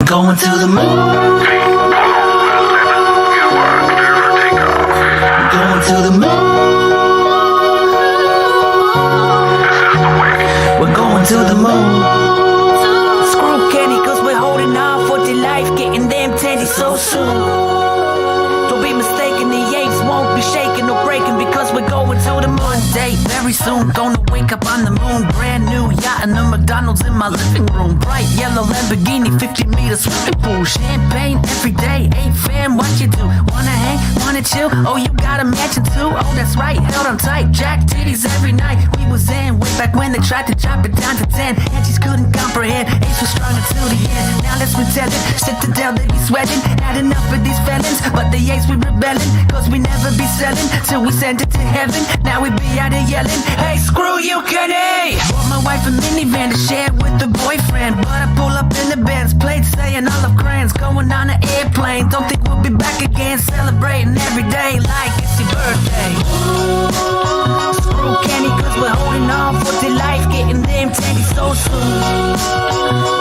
going to the moon. We're going to the moon. We're going to the moon. Screw Kenny, cause we're holding on for dear life, getting them teddy so soon. Don't be mistaken, the apes won't be shaking or breaking because we're going to the moon. Day very soon, gonna wake up on the moon. Brand new yacht and a McDonald's in my living room. Bright yellow Lamborghini, 50-meter swimming pool. Champagne every day, ain't fam, what you do? Wanna hang, wanna chill? Oh, you got a mansion too? Oh, that's right, held on tight, jack titties every night. We was in way back when they tried to drop it down to 10. And just couldn't comprehend, apes were strong until the end. Now let's retell it, citadel they be sweating. Had enough of these felons, but the apes we rebelling. Cause we never be selling, till we send it to heaven. Now we be out of yelling, hey, screw you, Kenny! Bought my wife a minivan to share with the boyfriend. But I pull up in the Benz, plate saying olive crayons. Going on an airplane, don't think we'll be back again. Celebrating every day like it's your birthday. Screw Kenny, cause we're holding on for dear life, getting them teddy so soon.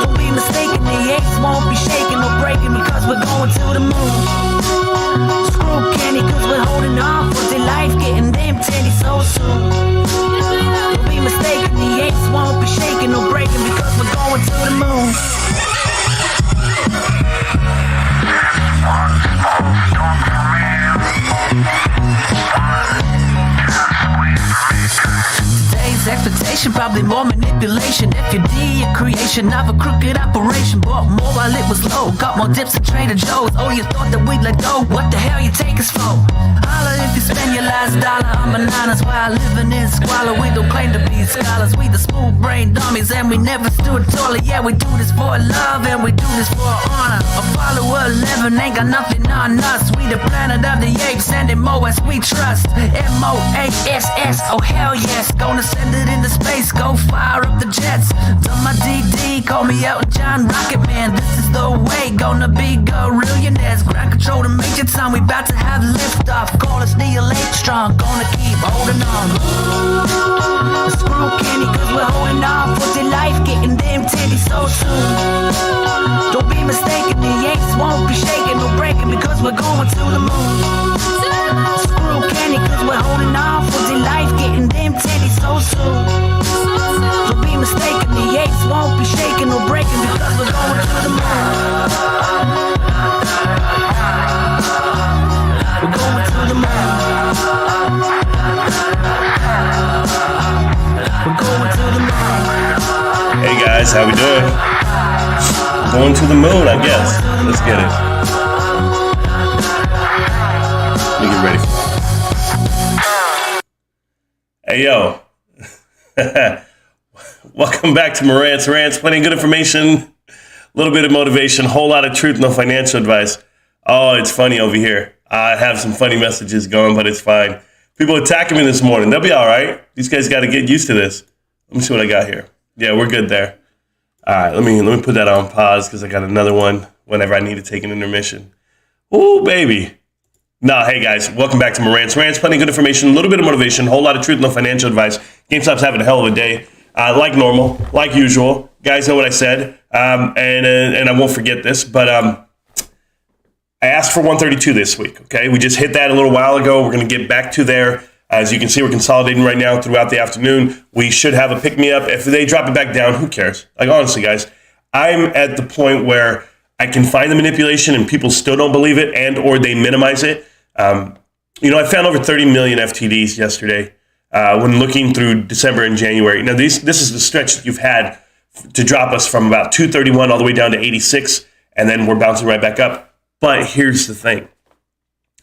Don't be mistaken, the apes won't be shaking or breaking because we're going to the moon. Screw Kenny, cause we're holding on for dear life, getting them teddy so soon. Don't be mistaken, the apes won't be shaking or breaking because we're going to the moon. Today's expectation, probably more manipulation. FUD, a creation of a crooked operation. Bought more while it was low, got more dips than Trader Joe's. Oh, you thought that we'd let go? What the hell you take us for? Holla if you spend your last dollar on bananas while living in squalor. We don't claim to be scholars, we the smooth brain dummies, and we never stood taller. Yeah, we do this for love and we do this for honor. A follower 11 ain't got nothing on us. We the planet of the apes and MOS we trust. MOASS, oh hell yes. Gonna send it into space, go fire up the jets. Done my DD, call me Elton John, Rocket Man. This is the way, gonna be gorillionaires. Ground control to Major Tom, we about to have liftoff. Call us Neil Armstrong, gonna keep holding on. Screw Kenny, cause we're holding on for dear life, getting them teddy so soon. Don't be mistaken, the apes won't be shaking or breaking because we're going to the moon. Screw Kenny, cause we're holding on for dear life, getting them teddy so soon. Don't be mistaken, the apes won't be shaking or breaking because we're going to the moon. We're going to the moon. We're going to the moon. Hey guys, how we doing? Going to the moon, I guess. Let's get it. Let me get ready for it. Hey yo. Welcome back to Morant's Rants. Plenty of good information, a little bit of motivation, a whole lot of truth, no financial advice. Oh, it's funny over here. I have some funny messages going, but it's fine. People attacking me this morning. They'll be all right. These guys got to get used to this. Let me see what I got here. Yeah, we're good there. All right, let me put that on pause because I got another one whenever I need to take an intermission. Ooh, baby. Nah, hey guys, welcome back to Morant's Rants. Plenty of good information, a little bit of motivation, a whole lot of truth, no financial advice. GameStop's having a hell of a day, like normal, like usual. Guys know what I said, and I won't forget this, but I asked for 132 this week, okay? We just hit that a little while ago. We're going to get back to there. As you can see, we're consolidating right now throughout the afternoon. We should have a pick-me-up. If they drop it back down, who cares? Like, honestly, guys, I'm at the point where I can find the manipulation and people still don't believe it and or they minimize it. I found over 30 million FTDs yesterday when looking through December and January. Now, this is the stretch that you've had to drop us from about 231 all the way down to 86, and then we're bouncing right back up. But here's the thing.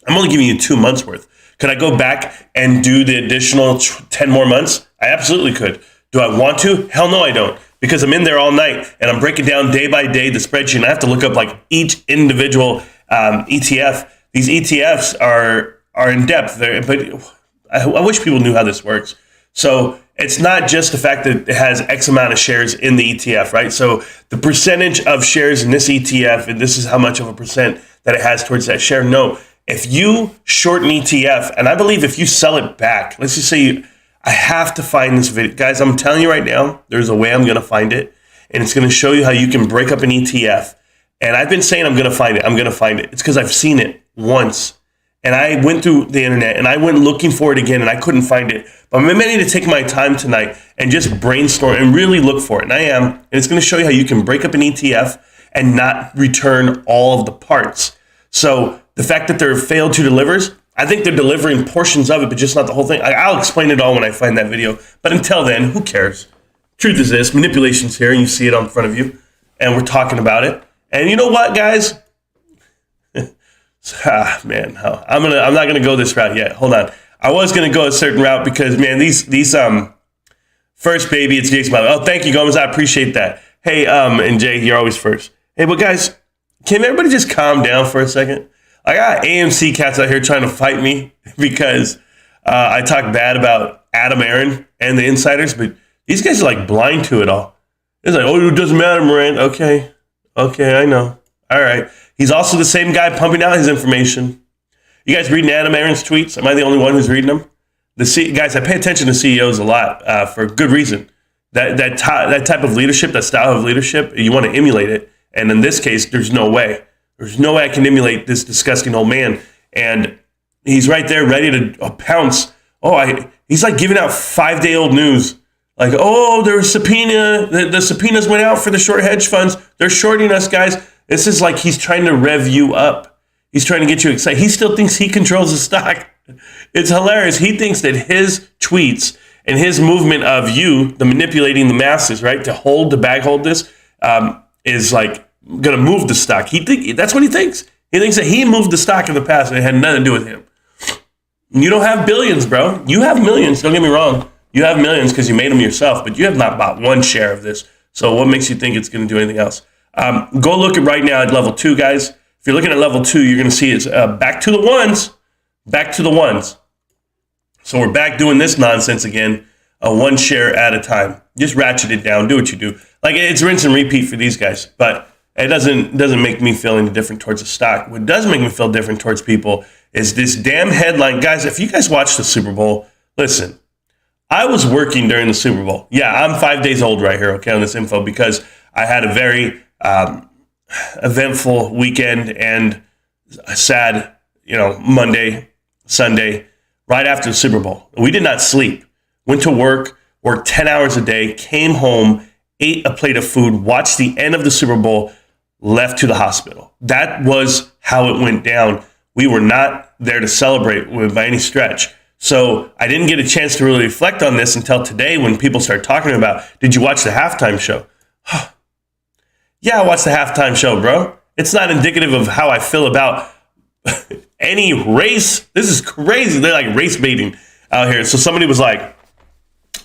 I'm only giving you 2 months worth. Could I go back and do the additional 10 more months? I absolutely could. Do I want to? Hell no, I don't. Because I'm in there all night and I'm breaking down day by day the spreadsheet. And I have to look up like each individual ETF. These ETFs are in depth there, but I wish people knew how this works. So it's not just the fact that it has X amount of shares in the ETF, right? So the percentage of shares in this ETF, and this is how much of a percent that it has towards that share. No, if you short an ETF, and I believe if you sell it back, let's just say I have to find this video. Guys, I'm telling you right now, there's a way I'm going to find it, and it's going to show you how you can break up an ETF And I've been saying I'm going to find it. I'm going to find it. It's because I've seen it once. And I went through the internet and I went looking for it again and I couldn't find it. But I'm meaning to take my time tonight and just brainstorm and really look for it. And I am. And it's going to show you how you can break up an ETF and not return all of the parts. So the fact that they're failed to delivers, I think they're delivering portions of it, but just not the whole thing. I'll explain it all when I find that video. But until then, who cares? Truth is this, manipulation's here and you see it on front of you. And we're talking about it. And you know what, guys? Man, I'm not gonna go this route yet. Hold on. I was gonna go a certain route because, man, these first baby, it's Jason. Oh, thank you, Gomez. I appreciate that. Hey, and Jay, you're always first. Hey, but guys, can everybody just calm down for a second? I got AMC cats out here trying to fight me because I talk bad about Adam Aaron and the insiders, but these guys are like blind to it all. It's like, oh, it doesn't matter, Moran. Okay, I know. All right. He's also the same guy pumping out his information. You guys reading Adam Aaron's tweets? Am I the only one who's reading them? Guys, I pay attention to CEOs a lot for good reason. That type of leadership, that style of leadership, you want to emulate it. And in this case, there's no way. There's no way I can emulate this disgusting old man. And he's right there ready to pounce. He's like giving out 5-day-old news. Like, there's subpoena. The subpoenas went out for the short hedge funds. They're shorting us, guys. This is like he's trying to rev you up. He's trying to get you excited. He still thinks he controls the stock. It's hilarious. He thinks that his tweets and his movement of you, the manipulating the masses, right, to bag hold this, is like going to move the stock. That's what he thinks. He thinks that he moved the stock in the past and it had nothing to do with him. You don't have billions, bro. You have millions. Don't get me wrong. You have millions because you made them yourself, but you have not bought one share of this. So what makes you think it's going to do anything else? Go look at right now at level 2, guys. If you're looking at level 2, you're going to see it's back to the ones. Back to the ones. So we're back doing this nonsense again, one share at a time. Just ratchet it down. Do what you do. Like, it's rinse and repeat for these guys. But it doesn't make me feel any different towards the stock. What does make me feel different towards people is this damn headline. Guys, if you guys watch the Super Bowl, listen. I was working during the Super Bowl. Yeah, I'm 5 days old right here, okay, on this info because I had a very eventful weekend and a sad, Monday, Sunday, right after the Super Bowl. We did not sleep. Went to work, worked 10 hours a day, came home, ate a plate of food, watched the end of the Super Bowl, left to the hospital. That was how it went down. We were not there to celebrate by any stretch. So I didn't get a chance to really reflect on this until today when people start talking about, did you watch the halftime show? Yeah, I watched the halftime show, bro. It's not indicative of how I feel about any race. This is crazy. They're like race baiting out here. So somebody was like,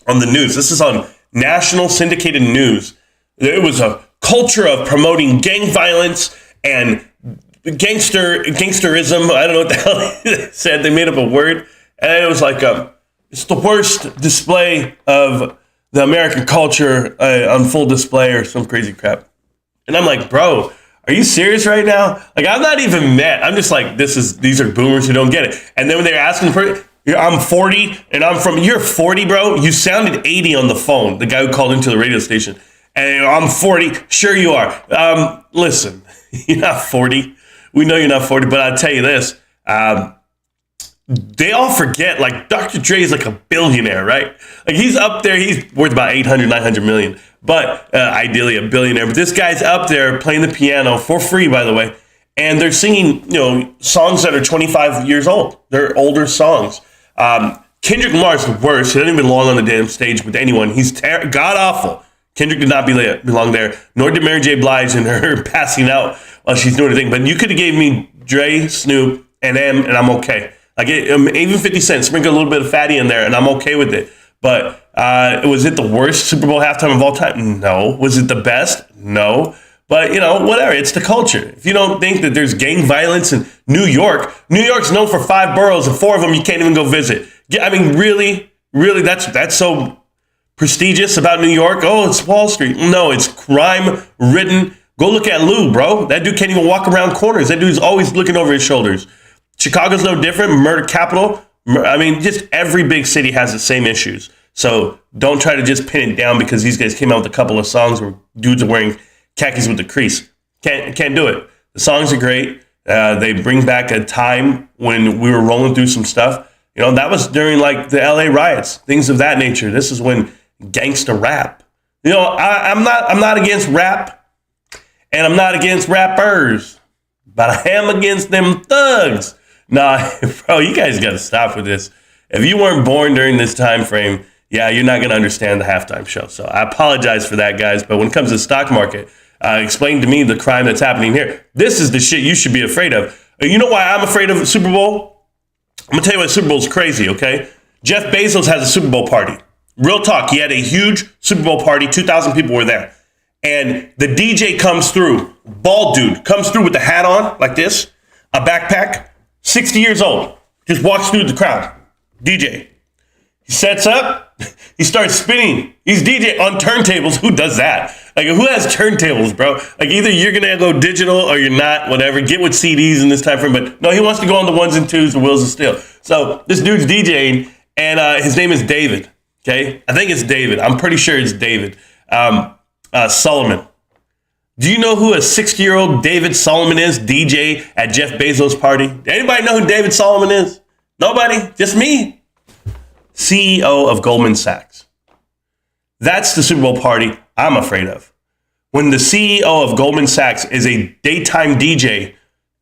on the news, this is on national syndicated news, there was a culture of promoting gang violence and gangsterism. I don't know what the hell they said. They made up a word. And it was like, it's the worst display of the American culture on full display or some crazy crap. And I'm like, bro, are you serious right now? Like, I'm not even mad. I'm just like, these are boomers who don't get it. And then when they're asking for, I'm 40 and you're 40, bro. You sounded 80 on the phone, the guy who called into the radio station. And I'm 40. Sure you are. Listen, you're not 40. We know you're not 40, but I'll tell you this. They all forget, like, Dr. Dre is like a billionaire, right? Like, he's up there. He's worth about 800, 900 million, but ideally a billionaire. But this guy's up there playing the piano for free, by the way. And they're singing, songs that are 25 years old. They're older songs. Kendrick Lamar's the worst. He doesn't even belong on the damn stage with anyone. He's god-awful. Kendrick did not belong there, nor did Mary J. Blige and her passing out while she's doing her thing. But you could have gave me Dre, Snoop, and M, and I'm okay. Like, even 50 Cent, sprinkle a little bit of Fatty in there, and I'm okay with it. But was it the worst Super Bowl halftime of all time? No. Was it the best? No. But, whatever. It's the culture. If you don't think that there's gang violence in New York's known for 5 boroughs, and 4 of them you can't even go visit. I mean, really, that's so prestigious about New York? Oh, it's Wall Street. No, it's crime-ridden. Go look at Lou, bro. That dude can't even walk around corners. That dude's always looking over his shoulders. Chicago's no different. Murder capital. I mean, just every big city has the same issues. So don't try to just pin it down because these guys came out with a couple of songs where dudes are wearing khakis with the crease. Can't do it. The songs are great. They bring back a time when we were rolling through some stuff. You know, that was during like the LA riots, things of that nature. This is when gangsta rap. You know, I'm not against rap, and I'm not against rappers, but I am against them thugs. Nah, bro, you guys got to stop with this. If you weren't born during this time frame, yeah, you're not going to understand the halftime show. So I apologize for that, guys. But when it comes to the stock market, explain to me the crime that's happening here. This is the shit you should be afraid of. You know why I'm afraid of the Super Bowl? I'm going to tell you why the Super Bowl's crazy, okay? Jeff Bezos has a Super Bowl party. Real talk. He had a huge Super Bowl party. 2,000 people were there. And the DJ comes through. Bald dude comes through with the hat on like this, a backpack, 60 years old. Just walks through the crowd. DJ. He sets up. He starts spinning. He's DJ on turntables. Who does that? Like, who has turntables, bro? Like, either you're going to go digital or you're not, whatever. Get with CDs in this time frame. But no, he wants to go on the ones and twos, the wheels of steel. So this dude's DJing, and his name is David. Okay? I think it's David. I'm pretty sure it's David. Solomon. Do you know who a 60-year-old David Solomon is, DJ at Jeff Bezos' party? Anybody know who David Solomon is? Nobody? Just me? CEO of Goldman Sachs. That's the Super Bowl party I'm afraid of. When the CEO of Goldman Sachs is a daytime DJ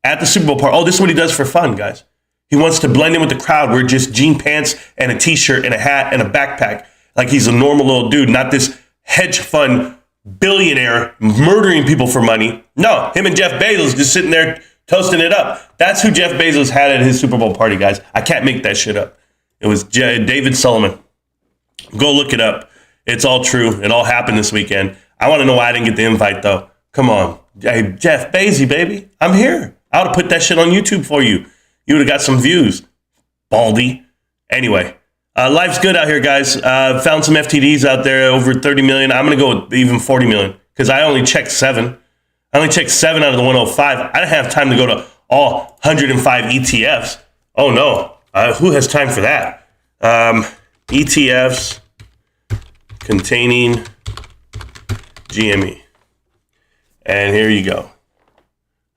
at the Super Bowl party. Oh, this is what he does for fun, guys. He wants to blend in with the crowd. Wear just jean pants and a t-shirt and a hat and a backpack. Like he's a normal little dude, not this hedge fund billionaire murdering people for money. No, him and Jeff Bezos just sitting there toasting it up. That's who Jeff Bezos had at his Super Bowl party, guys. I can't make that shit up. It was David Solomon. Go look it up. It's all true. It all happened this weekend. I want to know why I didn't get the invite, though. Come on. Hey, Jeff Bezos, baby. I'm here. I would have put that shit on YouTube for you. You would have got some views. Baldy. Anyway, life's good out here, guys. Found some FTDs out there, over 30 million. I'm going to go with even 40 million because I only checked 7. I only checked 7 out of the 105. I didn't have time to go to all 105 ETFs. Oh, no. Who has time for that? ETFs containing GME. And here you go.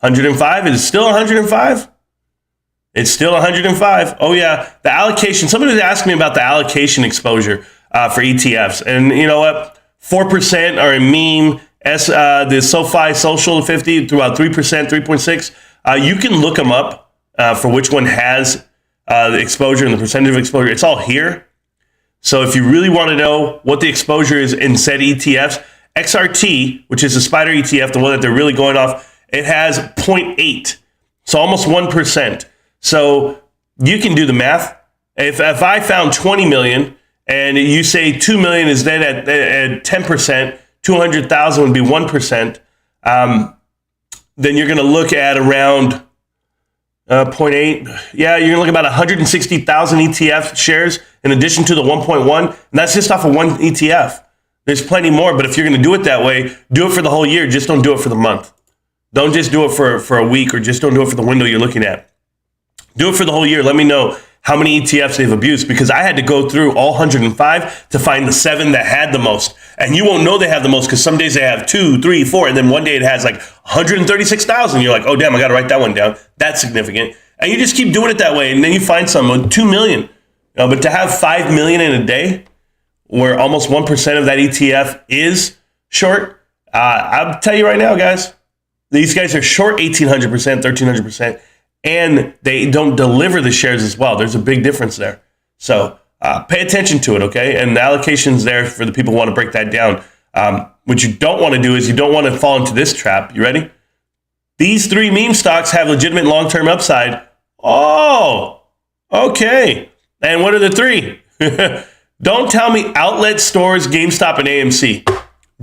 105? Is it still 105? It's still 105. Oh, yeah. The allocation. Somebody was asking me about the allocation exposure for ETFs. And you know what? 4% are in meme. The SoFi Social 50 to about 3%, 3.6. You can look them up for which one has the exposure and the percentage of exposure. It's all here. So if you really want to know what the exposure is in said ETFs, XRT, which is the SPDR ETF, the one that they're really going off, it has 0.8. So almost 1%. So you can do the math. If I found 20 million and you say 2 million is then at 10%, 200,000 would be 1%, then you're going to look at around 0.8. Yeah, you're going to look at about 160,000 ETF shares in addition to the 1.1. And that's just off of one ETF. There's plenty more, but if you're going to do it that way, do it for the whole year. Just don't do it for the month. Don't just do it for a week, or just don't do it for the window you're looking at. Do it for the whole year. Let me know how many ETFs they've abused, because I had to go through all 105 to find the 7 that had the most. And you won't know they have the most because some days they have 2, 3, 4, and then one day it has like 136,000. You're like, oh, damn, I got to write that one down. That's significant. And you just keep doing it that way, and then you find someone, 2 million. But to have 5 million in a day, where almost 1% of that ETF is short, I'll tell you right now, guys, these guys are short 1,800%, 1,300%. And they don't deliver the shares as well. There's a big difference there. So pay attention to it, okay? And the allocation's there for the people who want to break that down. What you don't want to do is you don't want to fall into this trap. You ready? These 3 meme stocks have legitimate long-term upside. Oh, okay. And what are the 3? Don't tell me outlet stores, GameStop, and AMC.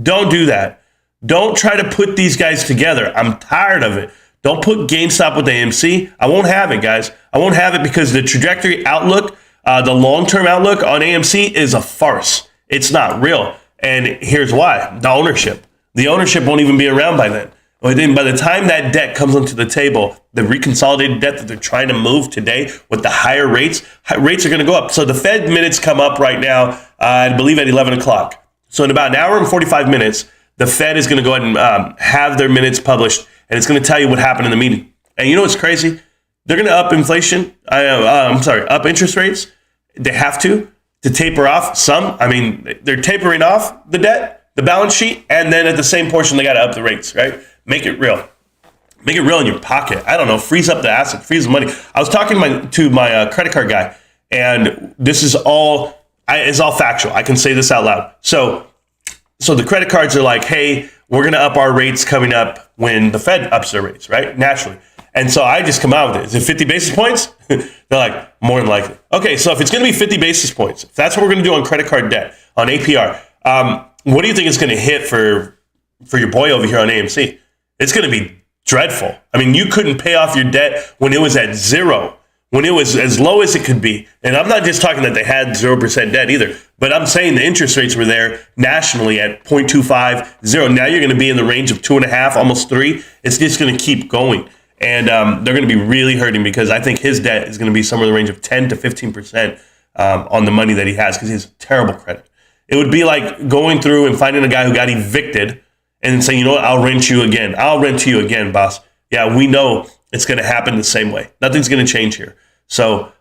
Don't do that. Don't try to put these guys together. I'm tired of it. Don't put GameStop with AMC. I won't have it, guys. I won't have it because the trajectory outlook, the long-term outlook on AMC is a farce. It's not real. And here's why. The ownership. The ownership won't even be around by then. By the time that debt comes onto the table, the reconsolidated debt that they're trying to move today with the higher rates are going to go up. So the Fed minutes come up right now, I believe at 11 o'clock. So in about an hour and 45 minutes, the Fed is going to go ahead and have their minutes published, and it's going to tell you what happened in the meeting. And you know what's crazy? They're going to up inflation. Up interest rates. They have to taper off some. I mean, they're tapering off the debt, the balance sheet, and then at the same portion, they got to up the rates, right? Make it real. Make it real in your pocket. I don't know. Freeze up the asset, freeze the money. I was talking to my credit card guy, and this is all factual. I can say this out loud. So the credit cards are like, hey, we're going to up our rates coming up when the Fed ups their rates, right? Naturally. And so I just come out with it. Is it 50 basis points? They're like, more than likely. Okay, so if it's going to be 50 basis points, if that's what we're going to do on credit card debt, on APR, what do you think it's going to hit for your boy over here on AMC? It's going to be dreadful. I mean, you couldn't pay off your debt when it was at zero, when it was as low as it could be. And I'm not just talking that they had 0% debt either, but I'm saying the interest rates were there nationally at 0.25, 0. Now you're going to be in the range of 2.5, almost 3. It's just going to keep going. And they're going to be really hurting because I think his debt is going to be somewhere in the range of 10 to 15% on the money that he has because he has terrible credit. It would be like going through and finding a guy who got evicted and then saying, you know what, I'll rent you again. I'll rent to you again, boss. Yeah, we know it's going to happen the same way. Nothing's going to change here. So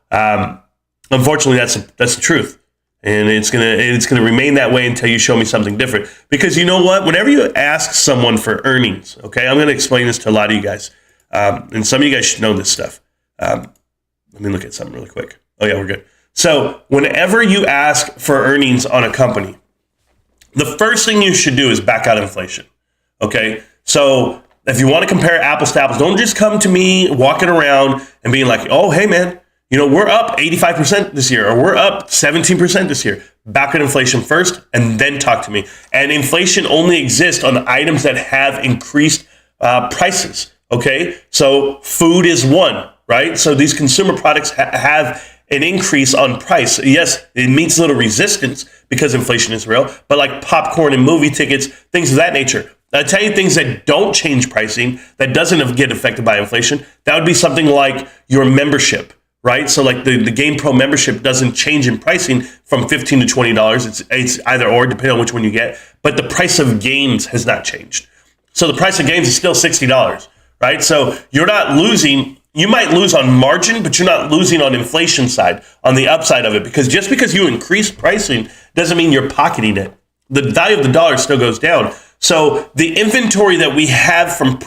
unfortunately, that's the truth. And it's gonna remain that way until you show me something different. Because you know what? Whenever you ask someone for earnings, okay, I'm going to explain this to a lot of you guys. And some of you guys should know this stuff. Let me look at something really quick. Oh, yeah, we're good. So whenever you ask for earnings on a company, the first thing you should do is back out inflation. Okay? So if you want to compare apples to apples, don't just come to me walking around and being like, oh, hey, man, you know, we're up 85% this year, or we're up 17% this year. Back at inflation first, and then talk to me. And inflation only exists on items that have increased prices. Okay, so food is one, right? So these consumer products have an increase on price. Yes, it meets a little resistance because inflation is real, but like popcorn and movie tickets, things of that nature. I'll tell you things that don't change pricing, that doesn't get affected by inflation. That would be something like your membership, right? So like the Game Pro membership doesn't change in pricing from $15 to $20. It's either or, depending on which one you get. But the price of games has not changed. So the price of games is still $60. Right? So you're not losing, you might lose on margin, but you're not losing on inflation side, on the upside of it, because just because you increase pricing doesn't mean you're pocketing it. The value of the dollar still goes down. So the inventory that we have from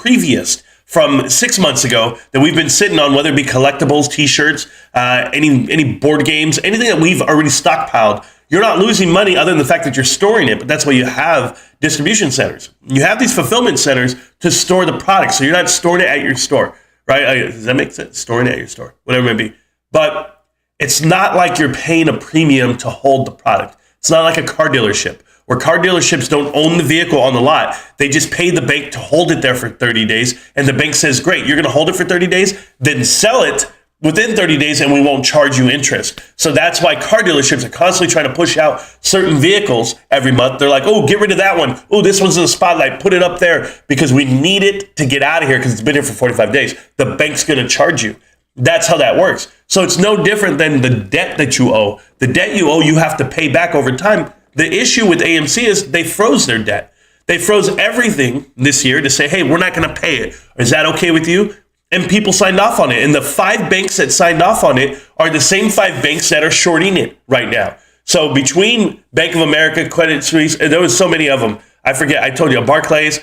6 months ago that we've been sitting on, whether it be collectibles, t-shirts, any board games, anything that we've already stockpiled, you're not losing money other than the fact that you're storing it, but that's why you have distribution centers. You have these fulfillment centers to store the product, so you're not storing it at your store, right? Does that make sense? Storing it at your store, whatever it may be. But it's not like you're paying a premium to hold the product. It's not like a car dealership, where car dealerships don't own the vehicle on the lot. They just pay the bank to hold it there for 30 days, and the bank says, great, you're going to hold it for 30 days, then sell it within 30 days and we won't charge you interest. So that's why car dealerships are constantly trying to push out certain vehicles every month. They're like, oh, get rid of that one. Oh, this one's in the spotlight. Put it up there because we need it to get out of here because it's been here for 45 days. The bank's going to charge you. That's how that works. So it's no different than the debt that you owe. The debt you owe, you have to pay back over time. The issue with AMC is they froze their debt. They froze everything this year to say, hey, we're not going to pay it. Is that okay with you? And people signed off on it. And the 5 banks that signed off on it are the same 5 banks that are shorting it right now. So between Bank of America, Credit Suisse, there was so many of them. I forget, I told you, Barclays,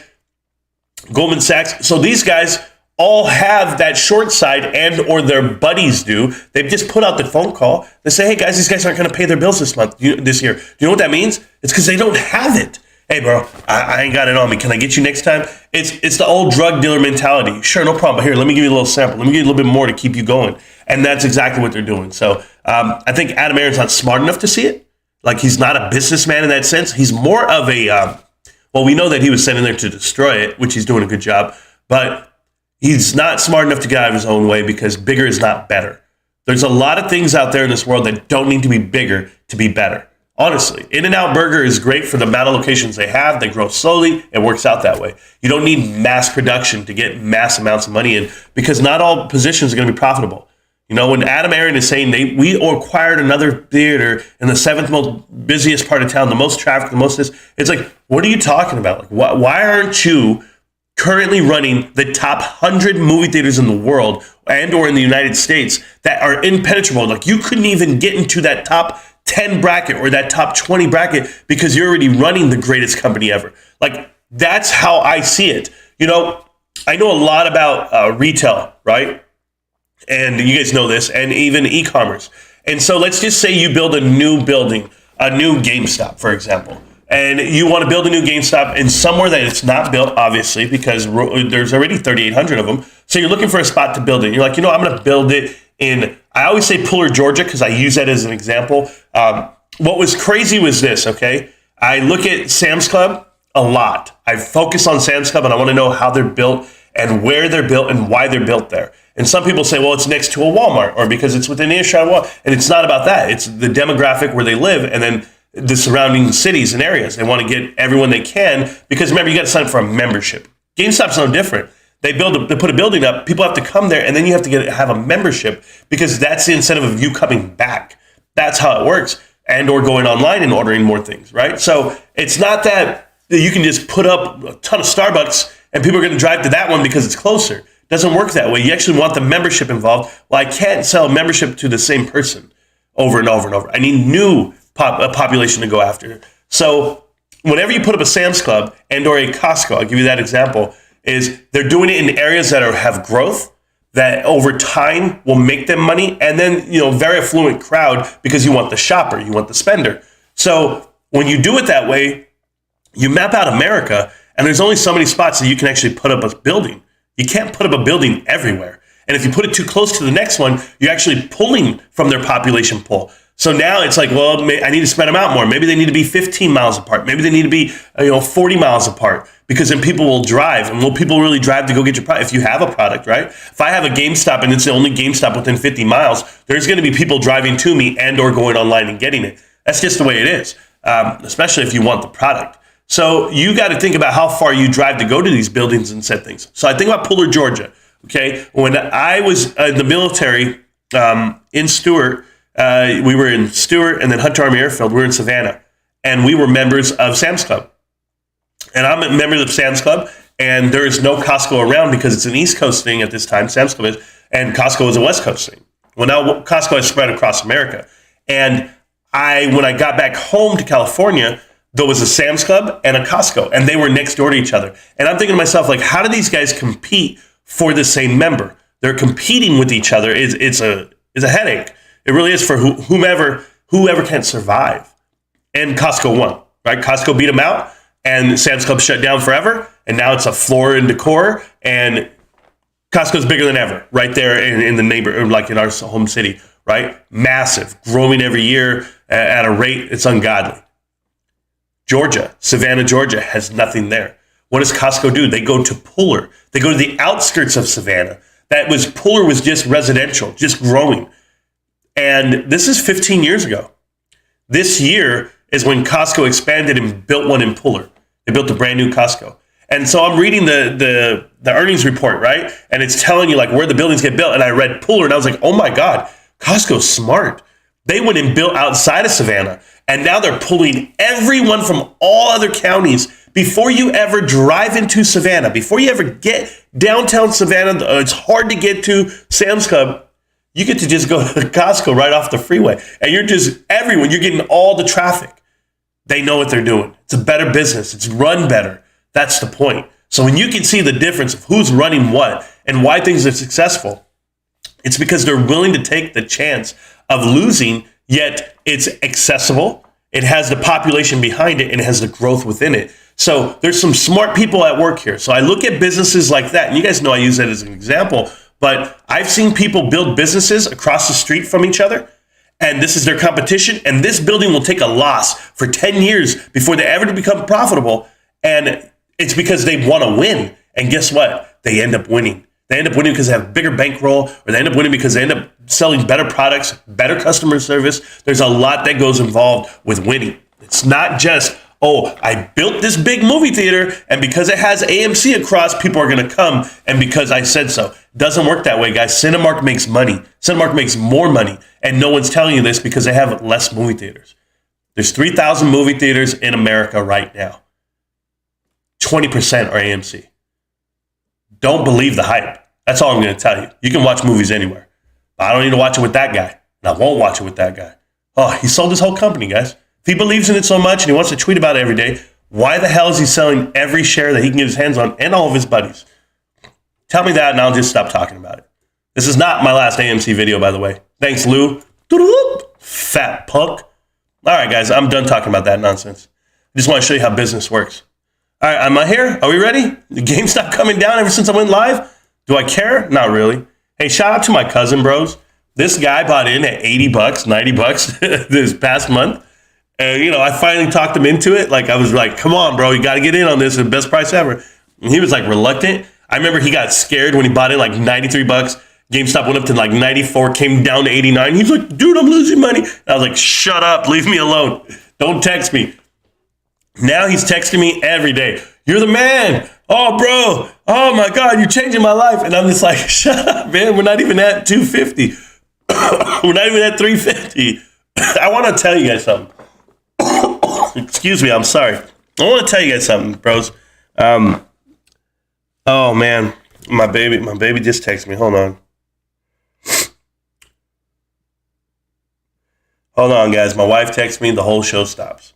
Goldman Sachs. So these guys all have that short side, and or their buddies do. They've just put out the phone call. They say, hey guys, these guys aren't going to pay their bills this year. Do you know what that means? It's because they don't have it. Hey, bro, I ain't got it on me. Can I get you next time? It's the old drug dealer mentality. Sure, no problem. Here, let me give you a little sample. Let me give you a little bit more to keep you going. And that's exactly what they're doing. So I think Adam Aron's not smart enough to see it. Like, he's not a businessman in that sense. He's more of a, well, we know that he was sent in there to destroy it, which he's doing a good job. But he's not smart enough to get out of his own way because bigger is not better. There's a lot of things out there in this world that don't need to be bigger to be better. Honestly, In-N-Out Burger is great for the amount of locations they have. They grow slowly. It works out that way. You don't need mass production to get mass amounts of money in because not all positions are going to be profitable. You know, when Adam Aaron is saying we acquired another theater in the seventh most busiest part of town, the most traffic, the most this, it's like, what are you talking about? Like, why aren't you currently running the top 100 movie theaters in the world and or in the United States that are impenetrable? Like, you couldn't even get into that top 10 bracket or that top 20 bracket because you're already running the greatest company ever. Like, that's how I see it. You know, I know a lot about retail, right? And you guys know this, and even e-commerce. And so let's just say you build a new building, a new GameStop, for example. And you want to build a new GameStop in somewhere that it's not built, obviously, because there's already 3,800 of them. So you're looking for a spot to build it. You're like, you know, I'm going to build it in, I always say Puller, Georgia, because I use that as an example. What was crazy was this, okay? I look at Sam's Club a lot. I focus on Sam's Club, and I want to know how they're built and where they're built and why they're built there. And some people say, well, it's next to a Walmart or because it's within earshot of Walmart. And it's not about that. It's the demographic where they live and then the surrounding cities and areas. They want to get everyone they can because remember, you got to sign up for a membership. GameStop's no different. They put a building up. People have to come there and then you have to have a membership because that's the incentive of you coming back. That's how it works. And or going online and ordering more things, right? So it's not that you can just put up a ton of Starbucks and people are going to drive to that one because it's closer. It doesn't work that way. You actually want the membership involved. Well, I can't sell a membership to the same person over and over and over. I need new population to go after. So whenever you put up a Sam's Club and or a Costco, I'll give you that example, is they're doing it in areas that have growth that over time will make them money. And then, you know, very affluent crowd because you want the shopper, you want the spender. So when you do it that way, you map out America and there's only so many spots that you can actually put up a building. You can't put up a building everywhere. And if you put it too close to the next one, you're actually pulling from their population pool. So now it's like, well, I need to spread them out more. Maybe they need to be 15 miles apart. Maybe they need to be 40 miles apart because then people will drive. And will people really drive to go get your product? If you have a product, right? If I have a GameStop and it's the only GameStop within 50 miles, there's going to be people driving to me and or going online and getting it. That's just the way it is, especially if you want the product. So you got to think about how far you drive to go to these buildings and set things. So I think about Puller, Georgia. Okay, when I was in the military in Stewart, we were in Stewart and then Hunter Army Airfield. We were in Savannah, and we were members of Sam's Club. And I'm a member of Sam's Club, and there is no Costco around because it's an East Coast thing at this time. Sam's Club is, and Costco is a West Coast thing. Well, now Costco has spread across America, and when I got back home to California, there was a Sam's Club and a Costco, and they were next door to each other. And I'm thinking to myself, like, how do these guys compete for the same member? They're competing with each other. It's a headache. It really is for whoever can survive. And Costco won, right? Costco beat them out, and Sam's Club shut down forever. And now it's a floor and decor, and Costco's bigger than ever, right there in the neighborhood, like in our home city, right? Massive, growing every year at a rate it's ungodly. Georgia, Savannah, Georgia has nothing there. What does Costco do? They go to Puller. They go to the outskirts of Savannah. Puller was just residential, just growing. And this is 15 years ago. This year is when Costco expanded and built one in Puller. They built a brand new Costco. And so I'm reading the earnings report, right? And it's telling you like where the buildings get built. And I read Puller and I was like, oh my God, Costco's smart. They went and built outside of Savannah. And now they're pulling everyone from all other counties before you ever drive into Savannah, before you ever get downtown Savannah. It's hard to get to Sam's Club. You get to just go to Costco right off the freeway. And you're just everyone. You're getting all the traffic. They know what they're doing. It's a better business. It's run better. That's the point. So when you can see the difference of who's running what and why things are successful, it's because they're willing to take the chance of losing, yet it's accessible. It has the population behind it and it has the growth within it. So there's some smart people at work here. So I look at businesses like that, and you guys know I use that as an example, but I've seen people build businesses across the street from each other, and this is their competition, and this building will take a loss for 10 years before they ever become profitable, and it's because they want to win. And guess what? They end up winning. They end up winning because they have a bigger bankroll, or they end up winning because they end up selling better products, better customer service. There's a lot that goes involved with winning. It's not just, oh, I built this big movie theater, and because it has AMC across, people are going to come, and because I said so. Doesn't work that way, guys. Cinemark makes money. Cinemark makes more money. And no one's telling you this because they have less movie theaters. There's 3,000 movie theaters in America right now. 20% are AMC. Don't believe the hype. That's all I'm going to tell you. You can watch movies anywhere. But I don't need to watch it with that guy. And I won't watch it with that guy. Oh, he sold his whole company, guys. If he believes in it so much and he wants to tweet about it every day, why the hell is he selling every share that he can get his hands on and all of his buddies? Tell me that and I'll just stop talking about it. This is not my last AMC video, by the way. Thanks, Lou. Fat punk. All right, guys, I'm done talking about that nonsense. I just want to show you how business works. All right, am I here? Are we ready? The GameStop coming down ever since I went live? Do I care? Not really. Hey, shout out to my cousin, bros. This guy bought in at $80, $90 this past month. And, I finally talked him into it. Like, I was like, come on, bro, you got to get in on this. It's the best price ever. And he was like reluctant. I remember he got scared when he bought in like $93. GameStop went up to like 94, came down to 89. He's like, dude, I'm losing money. And I was like, shut up, leave me alone. Don't text me. Now he's texting me every day. You're the man. Oh, bro. Oh, my God, you're changing my life. And I'm just like, shut up, man. We're not even at 250. We're not even at 350. I want to tell you guys something. Excuse me, I'm sorry. I want to tell you guys something, bros. Oh, man. My baby just texted me. Hold on. Hold on, guys. My wife texts me. The whole show stops.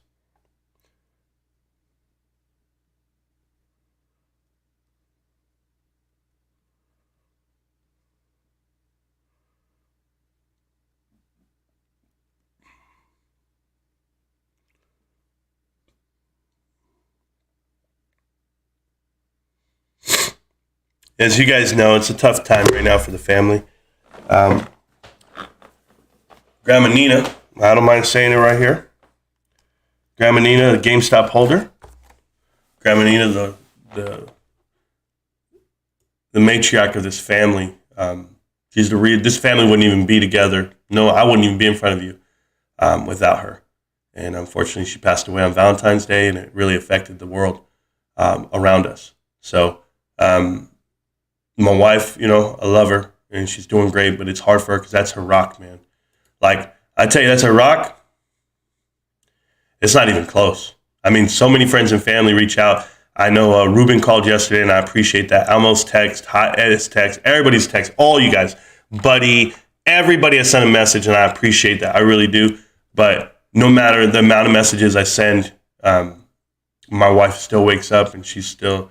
As you guys know, it's a tough time right now for the family. Grandma Nina, I don't mind saying it right here. Grandma Nina, the GameStop holder. Grandma Nina, the matriarch of this family. She's this family wouldn't even be together. No, I wouldn't even be in front of you without her. And unfortunately, she passed away on Valentine's Day, and it really affected the world around us. So, my wife, I love her, and she's doing great, but it's hard for her because that's her rock, man. Like, I tell you, that's her rock. It's not even close. I mean, so many friends and family reach out. I know Ruben called yesterday, and I appreciate that. Almost text, Hot Edis text, everybody's text, all you guys, Buddy, everybody has sent a message, and I appreciate that. I really do. But no matter the amount of messages I send, my wife still wakes up, and she's still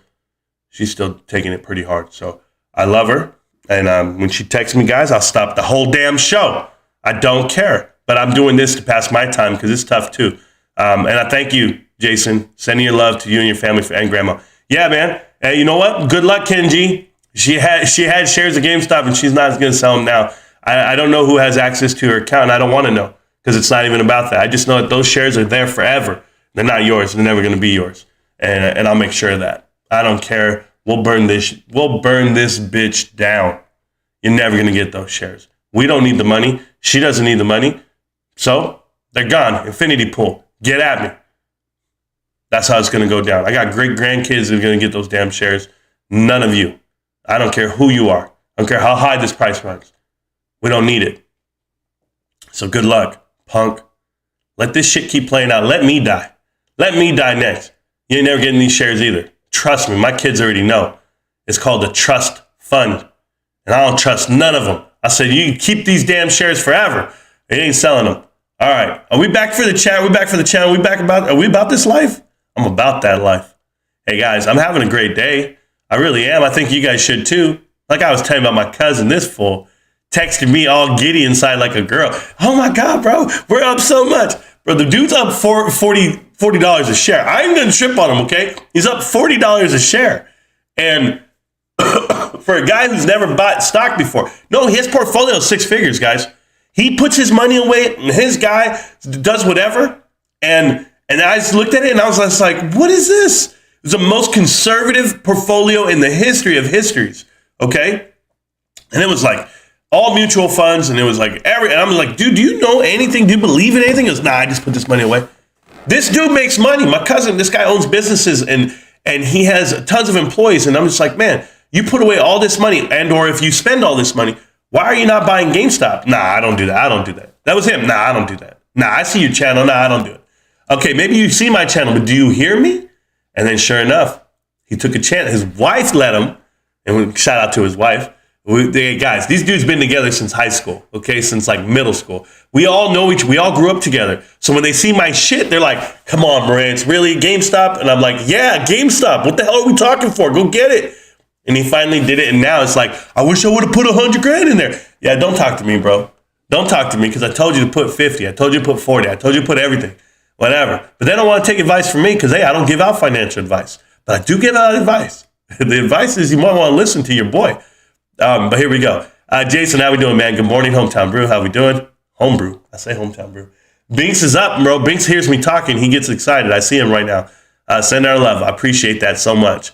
taking it pretty hard. So I love her. And when she texts me, guys, I'll stop the whole damn show. I don't care. But I'm doing this to pass my time because it's tough too. And I thank you, Jason. Sending your love to you and your family and grandma. Yeah, man. Hey, you know what? Good luck, Kenji. She had shares of GameStop and she's not going to sell them now. I don't know who has access to her account. I don't want to know because it's not even about that. I just know that those shares are there forever. They're not yours. They're never going to be yours. And I'll make sure of that. I don't care. We'll burn this bitch down. You're never going to get those shares. We don't need the money. She doesn't need the money. So they're gone. Infinity pool. Get at me. That's how it's going to go down. I got great grandkids that are going to get those damn shares. None of you. I don't care who you are. I don't care how high this price runs. We don't need it. So good luck, punk. Let this shit keep playing out. Let me die. Let me die next. You ain't never getting these shares either. Trust me, my kids already know. It's called a trust fund. And I don't trust none of them. I said, you can keep these damn shares forever. They ain't selling them. All right. Are we back for the chat? Are we back for the channel? Are we about this life? I'm about that life. Hey, guys, I'm having a great day. I really am. I think you guys should too. Like I was telling about my cousin, this fool texted me all giddy inside like a girl. Oh, my God, bro. We're up so much. Bro, the dude's up $40 a share. I ain't going to trip on him, okay? He's up $40 a share. And for a guy who's never bought stock before, no, his portfolio is six figures, guys. He puts his money away, and his guy does whatever. And I just looked at it, and I was just like, what is this? It's the most conservative portfolio in the history of histories, okay? And it was like all mutual funds, and it was like and I'm like, dude, do you know anything? Do you believe in anything? He goes, nah, I just put this money away. This dude makes money. My cousin, this guy owns businesses, and he has tons of employees, and I'm just like, man, You put away all this money, and or if you spend all this money, why are you not buying GameStop? Nah, I don't do that. I don't do that. That was him. Nah, I don't do that. Nah, I see your channel. Nah, I don't do it. Okay, maybe you see my channel, but do you hear me? And then sure enough, he took a chance. His wife let him, and shout out to his wife. Guys, these dudes been together since high school, okay, since like middle school. We all know we all grew up together. So when they see my shit, they're like, come on, Marantz, really, GameStop? And I'm like, yeah, GameStop. What the hell are we talking for? Go get it. And he finally did it, and now it's like, I wish I would have put $100,000 in there. Yeah, don't talk to me, bro. Don't talk to me, because I told you to put 50. I told you to put 40. I told you to put everything. Whatever. But they don't want to take advice from me because, hey, I don't give out financial advice. But I do give out advice. The advice is you might want to listen to your boy. But here we go. Jason, how we doing, man? Good morning, Hometown Brew. How we doing? Homebrew. I say Hometown Brew. Binks is up, bro. Binks hears me talking. He gets excited. I see him right now. Send our love. I appreciate that so much.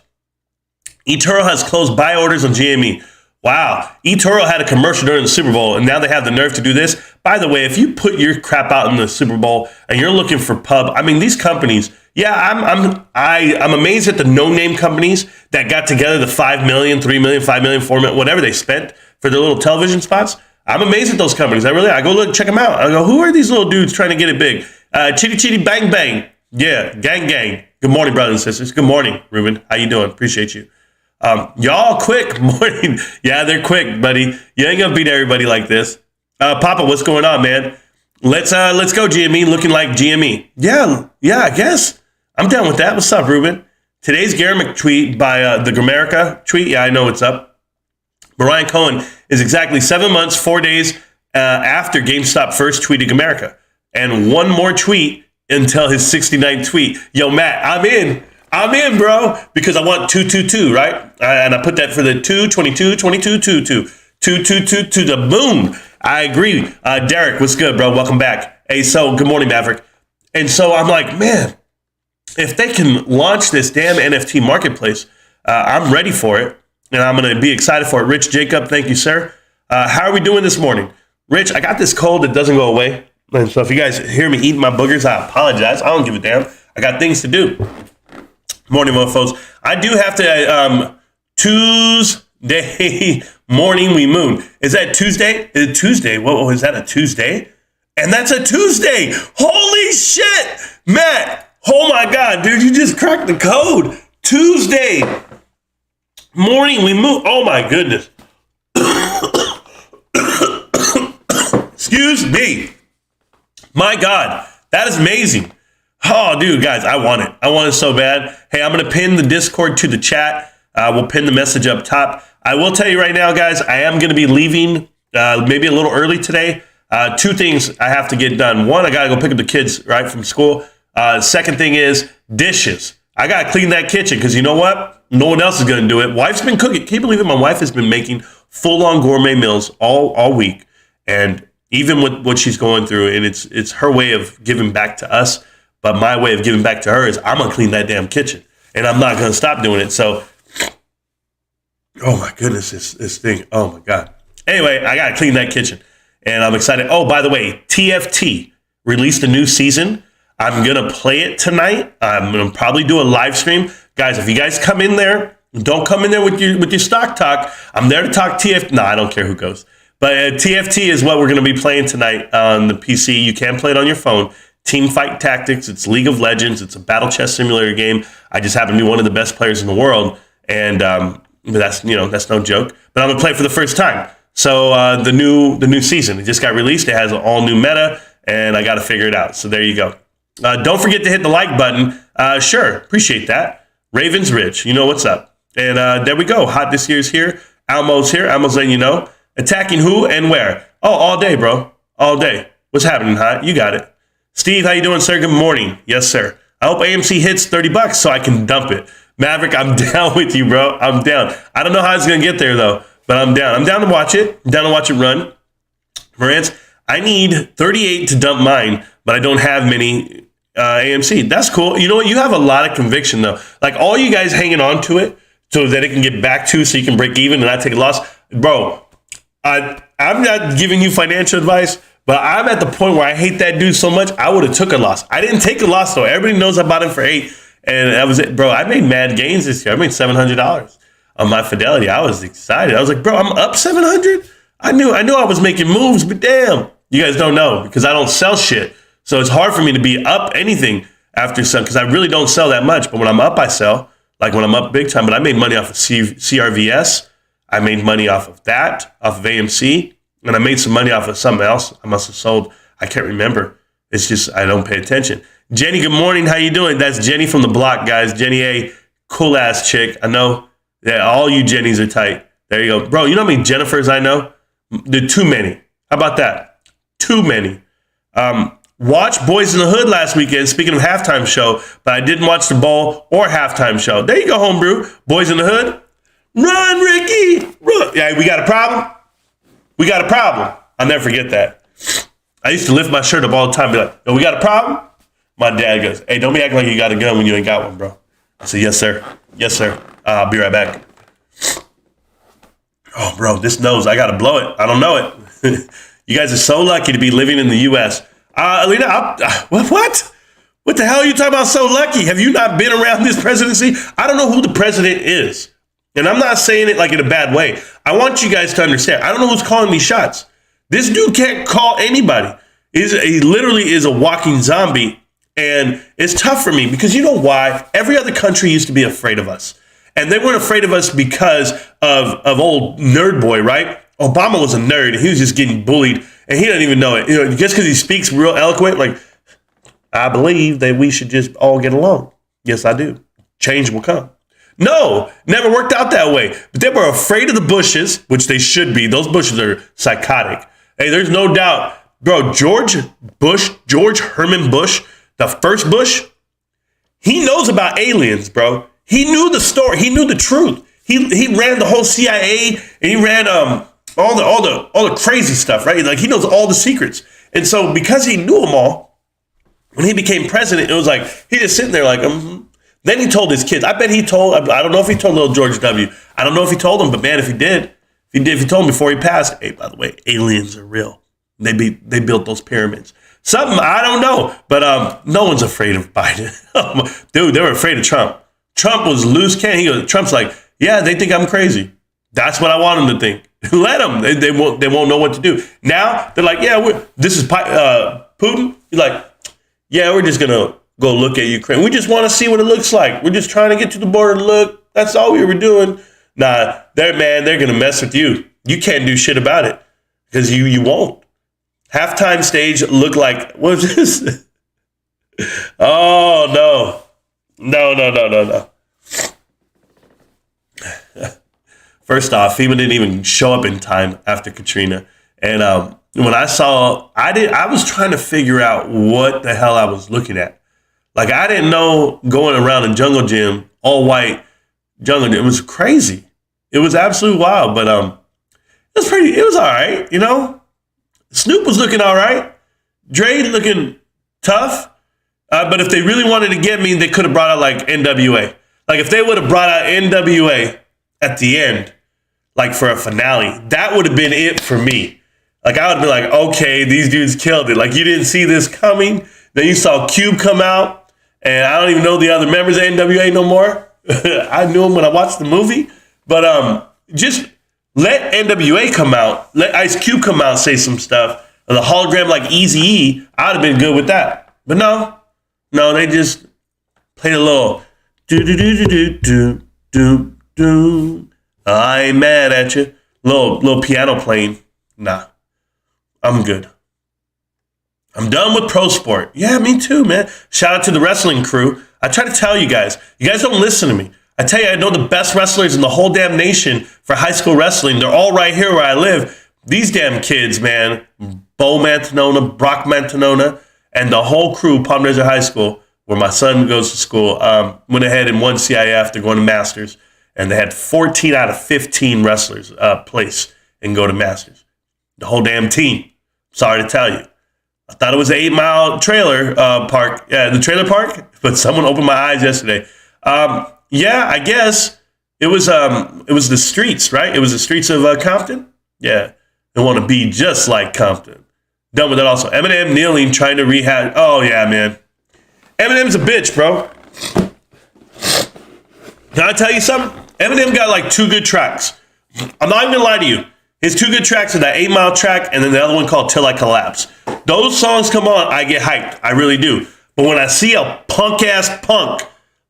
eToro has closed buy orders on GME. Wow. eToro had a commercial during the Super Bowl, and now they have the nerve to do this. By the way, if you put your crap out in the Super Bowl and you're looking for pub, I mean, these companies, yeah, I'm amazed at the no-name companies that got together the $5 million, $3 million, $5 million, $4 million, whatever they spent for their little television spots. I'm amazed at those companies. I go look, check them out. I go, who are these little dudes trying to get it big? Chitty chitty bang bang. Yeah, gang gang. Good morning, brothers and sisters. Good morning, Ruben. How you doing? Appreciate you. Y'all quick morning. Yeah, they're quick, buddy. You ain't gonna beat everybody like this. Papa, what's going on, man? Let's go, GME. Looking like GME. Yeah, I guess. I'm down with that. What's up, Ruben? Today's Garamick tweet by the Gramerica tweet. Yeah, I know what's up. Brian Cohen is exactly 7 months, 4 days after GameStop first tweeted Gramerica. And one more tweet until his 69th tweet. Yo, Matt, I'm in, bro, because I want 222, right? And I put that for the 222, 22, 22, 222 to the moon. I agree. Derek, what's good, bro? Welcome back. Hey, so good morning, Maverick. And so I'm like, man, if they can launch this damn NFT marketplace, I'm ready for it. And I'm going to be excited for it. Rich Jacob, thank you, sir. How are we doing this morning? Rich, I got this cold that doesn't go away. And so if you guys hear me eating my boogers, I apologize. I don't give a damn. I got things to do. Morning, mofos. I do have to, Tuesday morning we moon. Is that Tuesday? Is it Tuesday? Whoa, is that a Tuesday? And that's a Tuesday. Holy shit, Matt. Oh my God, dude, you just cracked the code. Tuesday morning we moon. Oh my goodness. Excuse me. My God, that is amazing. Oh, dude, guys, I want it. I want it so bad. Hey, I'm going to pin the Discord to the chat. We'll pin the message up top. I will tell you right now, guys, I am going to be leaving maybe a little early today. Two things I have to get done. One, I got to go pick up the kids right from school. Second thing is dishes. I got to clean that kitchen because you know what? No one else is going to do it. Wife's been cooking. Can you believe it? My wife has been making full-on gourmet meals all week. And even with what she's going through, and it's her way of giving back to us. But my way of giving back to her is I'm going to clean that damn kitchen. And I'm not going to stop doing it. So, oh my goodness, this thing. Oh my God. Anyway, I got to clean that kitchen. And I'm excited. Oh, by the way, TFT released a new season. I'm going to play it tonight. I'm going to probably do a live stream. Guys, if you guys come in there, don't come in there with your stock talk. I'm there to talk TFT. No, I don't care who goes. But TFT is what we're going to be playing tonight on the PC. You can play it on your phone. Team Fight Tactics. It's League of Legends. It's a battle chess simulator game. I just happen to be one of the best players in the world, and that's no joke. But I'm gonna play it for the first time. So the new season, it just got released. It has an all new meta, and I got to figure it out. So there you go. Don't forget to hit the like button. Sure, appreciate that. Ravens Ridge, you know what's up. And there we go. Hot this year's here. Almo's here. Almo's letting you know. Attacking who and where? Oh, all day, bro. All day. What's happening, Hot? You got it. Steve, how you doing, sir? Good morning. Yes, sir. I hope AMC hits $30 so I can dump it. Maverick, I'm down with you, bro. I'm down. I don't know how it's going to get there, though, but I'm down. I'm down to watch it. I'm down to watch it run. Marantz, I need 38 to dump mine, but I don't have many AMC. That's cool. You know what? You have a lot of conviction, though. Like, all you guys hanging on to it so that it can get back to so you can break even and not take a loss. Bro, I'm not giving you financial advice, but I'm at the point where I hate that dude so much, I would have took a loss. I didn't take a loss, though. Everybody knows I bought him for $8, and that was it. Bro, I made mad gains this year. I made $700. on my Fidelity. I was excited. I was like, bro, I'm up 700. I knew I was making moves, but damn, you guys don't know because I don't sell shit. So it's hard for me to be up anything after some because I really don't sell that much. But when I'm up, I sell. Like when I'm up big time. But I made money off of CRVS. I made money off of that, off of AMC, and I made some money off of something else. I must have sold. I can't remember. It's just I don't pay attention. Jenny, good morning. How you doing? That's Jenny from the block, guys. Jenny A, cool ass chick. I know that all you Jennies are tight. There you go, bro. You know how many Jennifers I know? There are too many. How about that? Too many. Watch Boys in the Hood last weekend. Speaking of halftime show, but I didn't watch the bowl or halftime show. There you go, homebrew. Boys in the Hood. Run, Ricky. Run. Yeah, we got a problem. We got a problem. I'll never forget that. I used to lift my shirt up all the time, be like, yo, we got a problem? My dad goes, hey, don't be acting like you got a gun when you ain't got one, bro. I said, yes, sir. Yes, sir. I'll be right back. Oh, bro, this nose, I got to blow it. I don't know it. You guys are so lucky to be living in the U.S. Alina, what? What the hell are you talking about so lucky? Have you not been around this presidency? I don't know who the president is. And I'm not saying it like in a bad way. I want you guys to understand. I don't know who's calling these shots. This dude can't call anybody. He literally is a walking zombie. And it's tough for me because you know why? Every other country used to be afraid of us. And they weren't afraid of us because of old nerd boy, right? Obama was a nerd. And he was just getting bullied. And he doesn't even know it. You know, just because he speaks real eloquent, like, I believe that we should just all get along. Yes, I do. Change will come. No, never worked out that way. But they were afraid of the Bushes, which they should be. Those Bushes are psychotic. Hey, there's no doubt. Bro, George Herman Bush, the first Bush, he knows about aliens, bro. He knew the story. He knew the truth. He ran the whole CIA and he ran all the crazy stuff, right? Like he knows all the secrets. And so because he knew them all, when he became president, it was like he just sitting there like, Then he told his kids. I bet he told. I don't know if he told little George W. I don't know if he told him, but man, if he did, if he told him before he passed, hey, by the way, aliens are real. They built those pyramids. Something I don't know, but no one's afraid of Biden. Dude, they were afraid of Trump. Trump was loose cannon. He goes, Trump's like, yeah, they think I'm crazy. That's what I want them to think. Let them. They won't know what to do. Now they're like, yeah, this is Putin. He's like, yeah, we're just gonna go look at Ukraine. We just want to see what it looks like. We're just trying to get to the border to look. That's all we were doing. Nah, they're gonna mess with you. You can't do shit about it because you won't. Halftime stage looked like, what was this? Oh, no. No. First off, FEMA didn't even show up in time after Katrina. And when I saw, I was trying to figure out what the hell I was looking at. Like, I didn't know going around a jungle gym, all white jungle gym. It was crazy. It was absolutely wild. But it was all right, you know? Snoop was looking all right. Dre looking tough. But if they really wanted to get me, they could have brought out like NWA. Like if they would have brought out NWA at the end, like for a finale, that would have been it for me. Like I would be like, okay, these dudes killed it. Like you didn't see this coming. Then you saw Cube come out, and I don't even know the other members of NWA no more. I knew them when I watched the movie. But just let NWA come out. Let Ice Cube come out and say some stuff. Or the hologram like Eazy-E, I would have been good with that. But no, they just played a little do. I ain't mad at you. Little piano playing. Nah, I'm good. I'm done with pro sport. Yeah, me too, man. Shout out to the wrestling crew. I try to tell you guys don't listen to me. I tell you, I know the best wrestlers in the whole damn nation for high school wrestling. They're all right here where I live. These damn kids, man. Bo Mantanona, Brock Mantanona, and the whole crew, Palm Desert High School, where my son goes to school, went ahead and won CIF. They're going to Masters. And they had 14 out of 15 wrestlers place and go to Masters. The whole damn team. Sorry to tell you. I thought it was an 8 Mile trailer park. Yeah, the trailer park. But someone opened my eyes yesterday. Yeah, I guess it was the streets, right? It was the streets of Compton. Yeah, they want to be just like Compton. Done with that also. Eminem kneeling, trying to rehab. Oh, yeah, man. Eminem's a bitch, bro. Can I tell you something? Eminem got like 2 good tracks. I'm not even gonna lie to you. His 2 good tracks are that 8 Mile track and then the other one called Till I Collapse. Those songs come on, I get hyped. I really do. But when I see a punk-ass punk,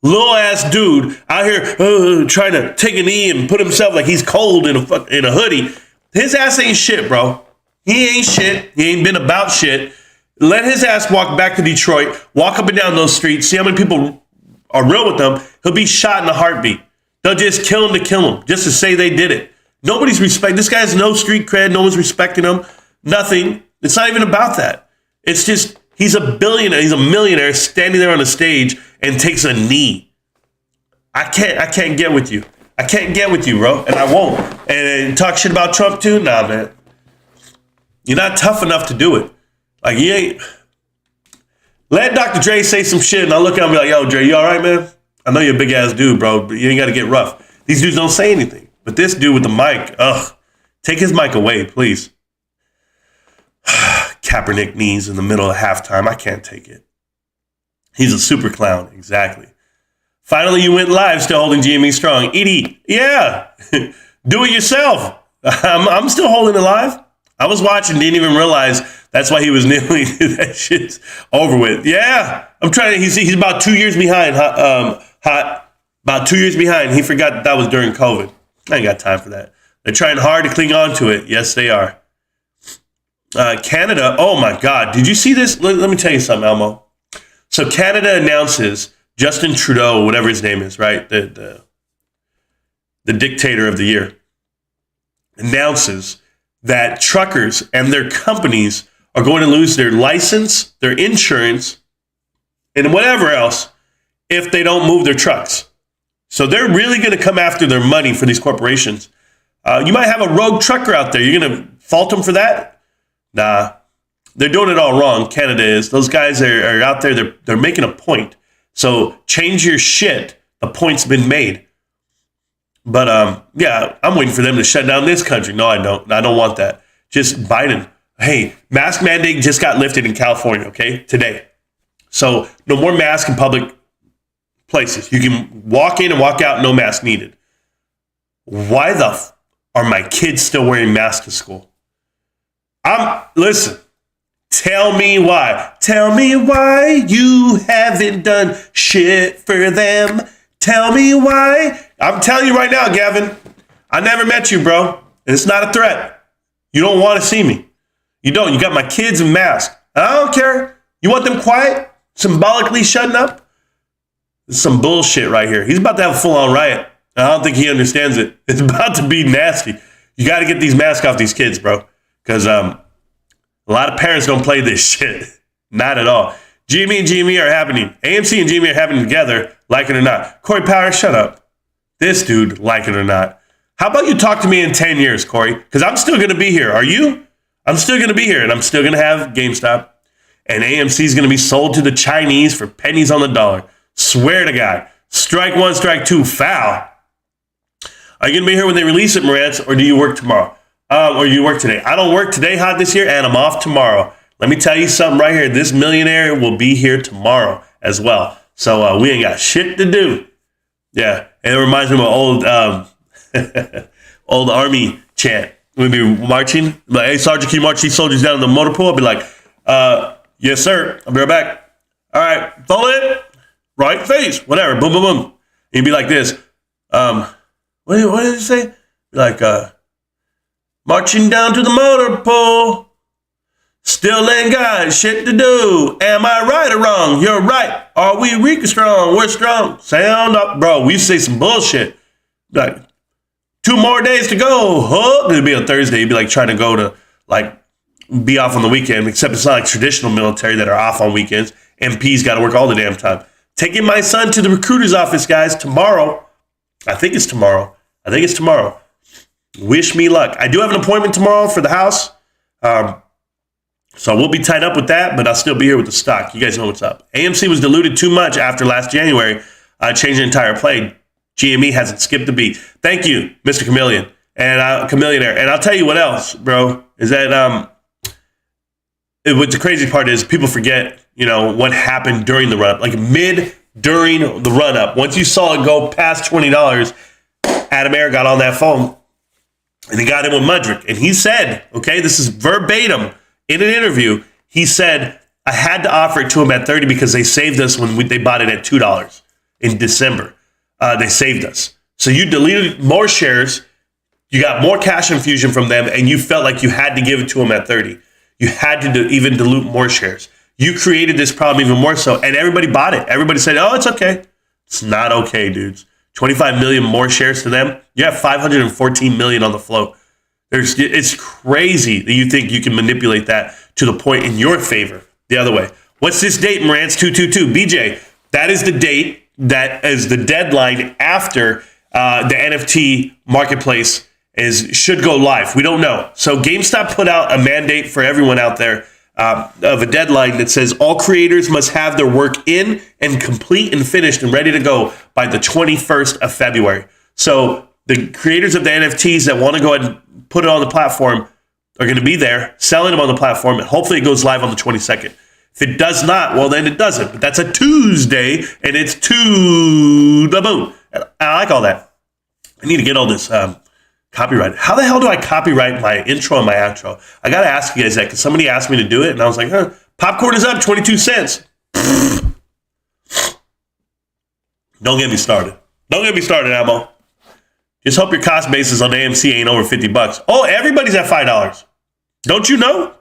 little-ass dude out here trying to take a knee and put himself like he's cold in a hoodie, his ass ain't shit, bro. He ain't shit. He ain't been about shit. Let his ass walk back to Detroit, walk up and down those streets, see how many people are real with them. He'll be shot in a heartbeat. They'll just kill him to kill him, just to say they did it. Nobody's respect. This guy has no street cred. No one's respecting him. Nothing. It's not even about that. It's just he's a billionaire. He's a millionaire standing there on a stage and takes a knee. I can't get with you. I can't get with you, bro, and I won't. And talk shit about Trump too? Nah, man. You're not tough enough to do it. Like, you ain't. Let Dr. Dre say some shit, and I'll look at him and be like, yo, Dre, you all right, man? I know you're a big-ass dude, bro, but you ain't got to get rough. These dudes don't say anything. But this dude with the mic, take his mic away, please. Kaepernick knees in the middle of halftime. I can't take it. He's a super clown, exactly. Finally, you went live, still holding GME strong. Edie, yeah, do it yourself. I'm still holding it live. I was watching, didn't even realize that's why he was kneeling. That shit's over with. Yeah, I'm trying to. He's about 2 years behind. About 2 years behind. He forgot that was during COVID. I ain't got time for that. They're trying hard to cling on to it. Yes, they are. Canada. Oh my God. Did you see this? Let me tell you something, Elmo. So Canada announces Justin Trudeau, whatever his name is, right? The dictator of the year, announces that truckers and their companies are going to lose their license, their insurance, and whatever else if they don't move their trucks. So they're really going to come after their money for these corporations. You might have a rogue trucker out there. You're going to fault them for that? Nah. They're doing it all wrong. Canada is. Those guys are out there. They're making a point. So change your shit. The point's been made. But yeah, I'm waiting for them to shut down this country. No, I don't. I don't want that. Just Biden. Hey, mask mandate just got lifted in California, okay, today. So no more masks in public places. You can walk in and walk out, no mask needed. Why are my kids still wearing masks to school? Listen, tell me why. Tell me why you haven't done shit for them. Tell me why. I'm telling you right now, Gavin, I never met you, bro. And it's not a threat. You don't want to see me. You don't. You got my kids in masks. I don't care. You want them quiet? Symbolically shutting up? This is some bullshit right here. He's about to have a full-on riot. I don't think he understands it. It's about to be nasty. You got to get these masks off these kids, bro. Because a lot of parents don't play this shit. Not at all. GME and GME are happening. AMC and GME are happening together, like it or not. Corey Power, shut up. This dude, like it or not. How about you talk to me in 10 years, Corey? Because I'm still going to be here. Are you? I'm still going to be here, and I'm still going to have GameStop. And AMC is going to be sold to the Chinese for pennies on the dollar. Swear to God. Strike one, strike two, foul. Are you going to be here when they release it, Marantz, or do you work tomorrow? Or do you work today? I don't work today hot this year, and I'm off tomorrow. Let me tell you something right here. This millionaire will be here tomorrow as well. So we ain't got shit to do. Yeah, and it reminds me of an old army chant. We'd be marching, like, hey, Sergeant, can you march these soldiers down to the motor pool? I'd be like, yes, sir. I'll be right back. All right, fall in, right face, whatever, boom, boom, boom. And you'd be like this. What did it say? Like, marching down to the motor pool. Still ain't got shit to do. Am I right or wrong? You're right. Are we weak or strong? We're strong. Sound up. Bro, we used to say some bullshit. Like, 2 more days to go. Huh? It'd be a Thursday. You'd be like trying to go to, like, be off on the weekend, except it's not like traditional military that are off on weekends. MPs got to work all the damn time. Taking my son to the recruiter's office, guys, tomorrow. I think it's tomorrow. Wish me luck. I do have an appointment tomorrow for the house. So we'll be tied up with that, but I'll still be here with the stock. You guys know what's up. AMC was diluted too much after last January. Changed the entire play. GME hasn't skipped a beat. Thank you, Mr. Chameleon and Chameleonaire. And I'll tell you what else, bro, is that what the crazy part is, people forget, what happened during the run-up. Like during the run-up. Once you saw it go past $20, Adam Air got on that phone and he got in with Mudrick. And he said, okay, this is verbatim in an interview. He said, I had to offer it to him at 30 because they saved us when they bought it at $2 in December. They saved us. So you deleted more shares. You got more cash infusion from them, and you felt like you had to give it to them at 30. You had to even dilute more shares. You created this problem even more so, and everybody bought it. Everybody said, oh, it's okay. It's not okay, dudes. 25 million more shares to them. You have 514 million on the float. It's crazy that you think you can manipulate that to the point in your favor the other way. What's this date, Marantz 222? BJ, that is the date that is the deadline after the NFT marketplace should go live. We don't know. So GameStop put out a mandate for everyone out there of a deadline that says all creators must have their work in and complete and finished and ready to go by the 21st of February. So the creators of the NFTs that want to go ahead and put it on the platform are going to be there selling them on the platform, and hopefully it goes live on the 22nd. If it does not, well, then it doesn't. But that's a Tuesday, and it's to the moon. I like all that. I need to get all this copyright. How the hell do I copyright my intro and my outro? I got to ask you guys that because somebody asked me to do it, and I was like, popcorn is up 22 cents. Don't get me started. Don't get me started, Ammo. Just hope your cost basis on AMC ain't over $50. Oh, everybody's at $5. Don't you know?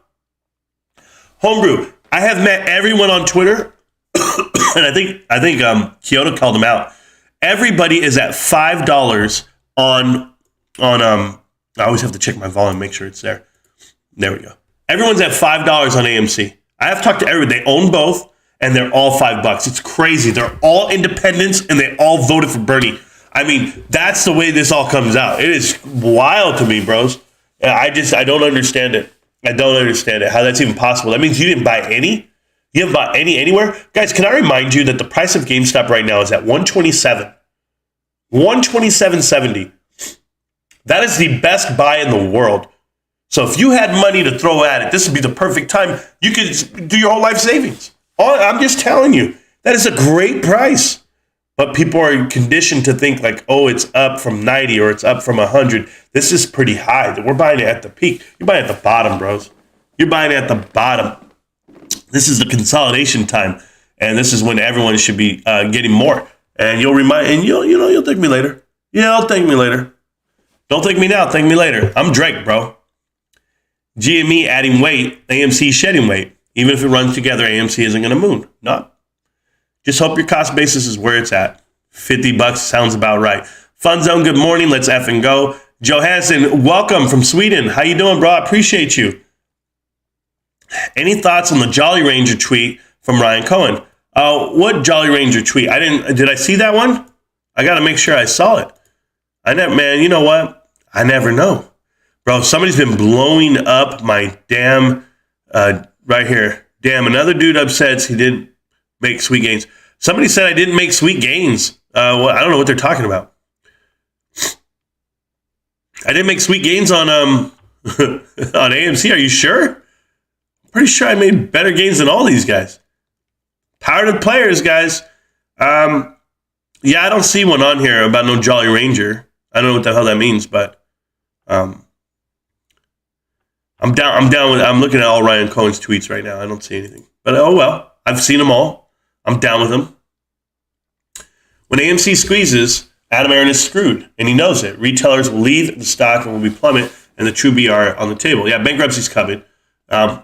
Homebrew. I have met everyone on Twitter, and I think Kyoto called them out. Everybody is at $5 on. I always have to check my volume, make sure it's there. There we go. Everyone's at $5 on AMC. I have talked to everyone. They own both, and they're all $5. It's crazy. They're all independents, and they all voted for Bernie. I mean, that's the way this all comes out. It is wild to me, bros. I don't understand it. I don't understand it. How that's even possible. That means you didn't buy any? You haven't bought any anywhere? Guys, can I remind you that the price of GameStop right now is at $127. $127.70. That is the best buy in the world. So if you had money to throw at it, this would be the perfect time. You could do your whole life savings. I'm just telling you, that is a great price. But people are conditioned to think like, oh, it's up from 90 or it's up from 100. This is pretty high. We're buying it at the peak. You're buying at the bottom, bros. You're buying it at the bottom. This is the consolidation time, and this is when everyone should be getting more. And you'll thank me later. Yeah, I'll thank me later. Don't thank me now. Thank me later. I'm Drake, bro. GME adding weight, AMC shedding weight. Even if it runs together, AMC isn't going to moon. No. Just hope your cost basis is where it's at. $50 sounds about right. Fun Zone, good morning. Let's effing go. Johansson, welcome from Sweden. How you doing, bro? I appreciate you. Any thoughts on the Jolly Ranger tweet from Ryan Cohen? What Jolly Ranger tweet? Did I see that one? I got to make sure I saw it. Man, you know what? I never know. Bro, somebody's been blowing up my damn, right here. Damn, another dude upsets he didn't make sweet gains. Somebody said I didn't make sweet gains. I don't know what they're talking about. I didn't make sweet gains on on AMC. Are you sure? I'm pretty sure I made better gains than all these guys. Power to the players, guys. Yeah, I don't see one on here about no Jolly Ranger. I don't know what the hell that means, but I'm down with. I'm looking at all Ryan Cohen's tweets right now. I don't see anything, but oh well. I've seen them all. I'm down with them. When AMC squeezes, Adam Aron is screwed, and he knows it. Retailers will leave the stock and will be plummet, and the true BR on the table. Yeah, bankruptcy's coming.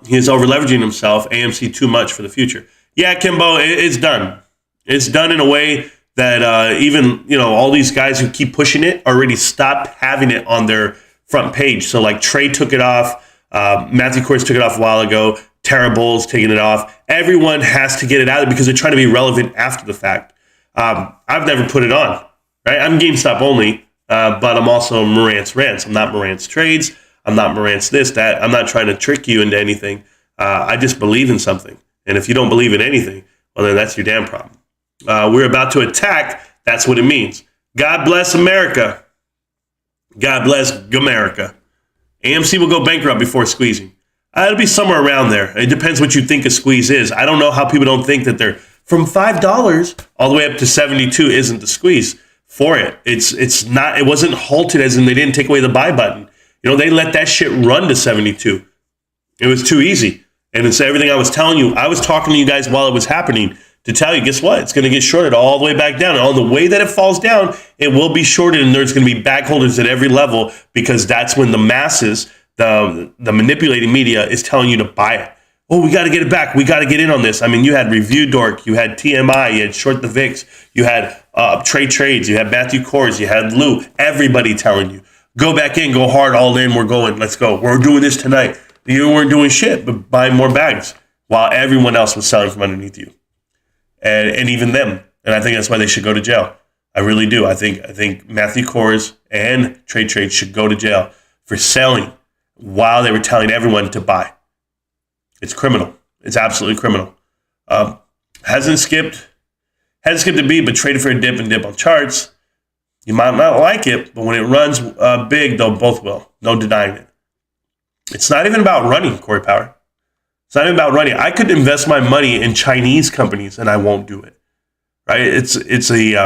He is over-leveraging himself. AMC too much for the future. Yeah, Kimbo, it's done. It's done in a way that even, all these guys who keep pushing it already stopped having it on their front page. So, like, Trey took it off. Matthew Kors took it off a while ago. Terrible's taking it off. Everyone has to get it out because they're trying to be relevant after the fact. I've never put it on, right? I'm GameStop only, but I'm also Marantz Rants. I'm not Marantz Trades. I'm not Marantz this, that. I'm not trying to trick you into anything. I just believe in something. And if you don't believe in anything, well, then that's your damn problem. We're about to attack. That's what it means. God bless America. God bless Gamerica. AMC will go bankrupt before squeezing. It'll be somewhere around there. It depends what you think a squeeze is. I don't know how people don't think that they're from $5 all the way up to 72 isn't the squeeze. for it. It wasn't halted as in they didn't take away the buy button. They let that shit run to 72. It was too easy. And it's everything I was telling you. I was talking to you guys while it was happening to tell you, guess what? It's going to get shorted all the way back down. And on the way that it falls down, it will be shorted, and there's going to be bag holders at every level, because that's when the masses, the manipulating media, is telling you to buy it. Oh, we got to get it back. We got to get in on this. I mean, you had Review Dork, you had TMI, you had Short the VIX, you had Trades, you had Matthew Kors, you had Lou. Everybody telling you, go back in, go hard, all in, we're going, let's go. We're doing this tonight. You weren't doing shit but buying more bags while everyone else was selling from underneath you. And even them. And I think that's why they should go to jail. I really do. I think Matthew Kors and Trade should go to jail for selling while they were telling everyone to buy. It's criminal. It's absolutely criminal. Hasn't skipped a beat, but traded for a dip and dip on charts. You might not like it, but when it runs big, they'll both will. No denying it. It's not even about running, Corey Power. It's not even about running. I could invest my money in Chinese companies and I won't do it. Right?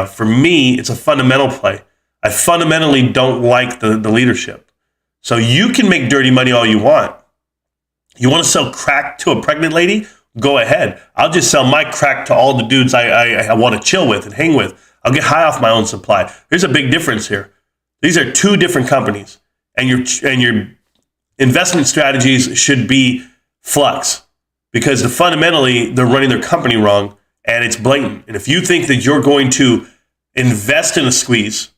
For me, it's a fundamental play. I fundamentally don't like the leadership. So you can make dirty money all you want. You want to sell crack to a pregnant lady? Go ahead. I'll just sell my crack to all the dudes I want to chill with and hang with. I'll get high off my own supply. There's a big difference here. These are two different companies, and your investment strategies should be flux, because fundamentally they're running their company wrong, and it's blatant. And if you think that you're going to invest in a squeeze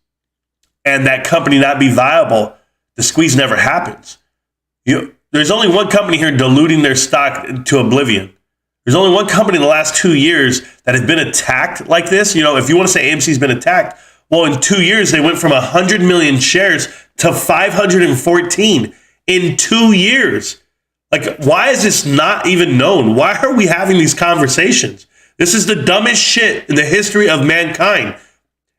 and that company not be viable, the squeeze never happens. There's only one company here diluting their stock to oblivion. There's only one company in the last 2 years that has been attacked like this. If you want to say AMC's been attacked, well, in 2 years, they went from 100 million shares to 514 in 2 years. Like, why is this not even known? Why are we having these conversations? This is the dumbest shit in the history of mankind.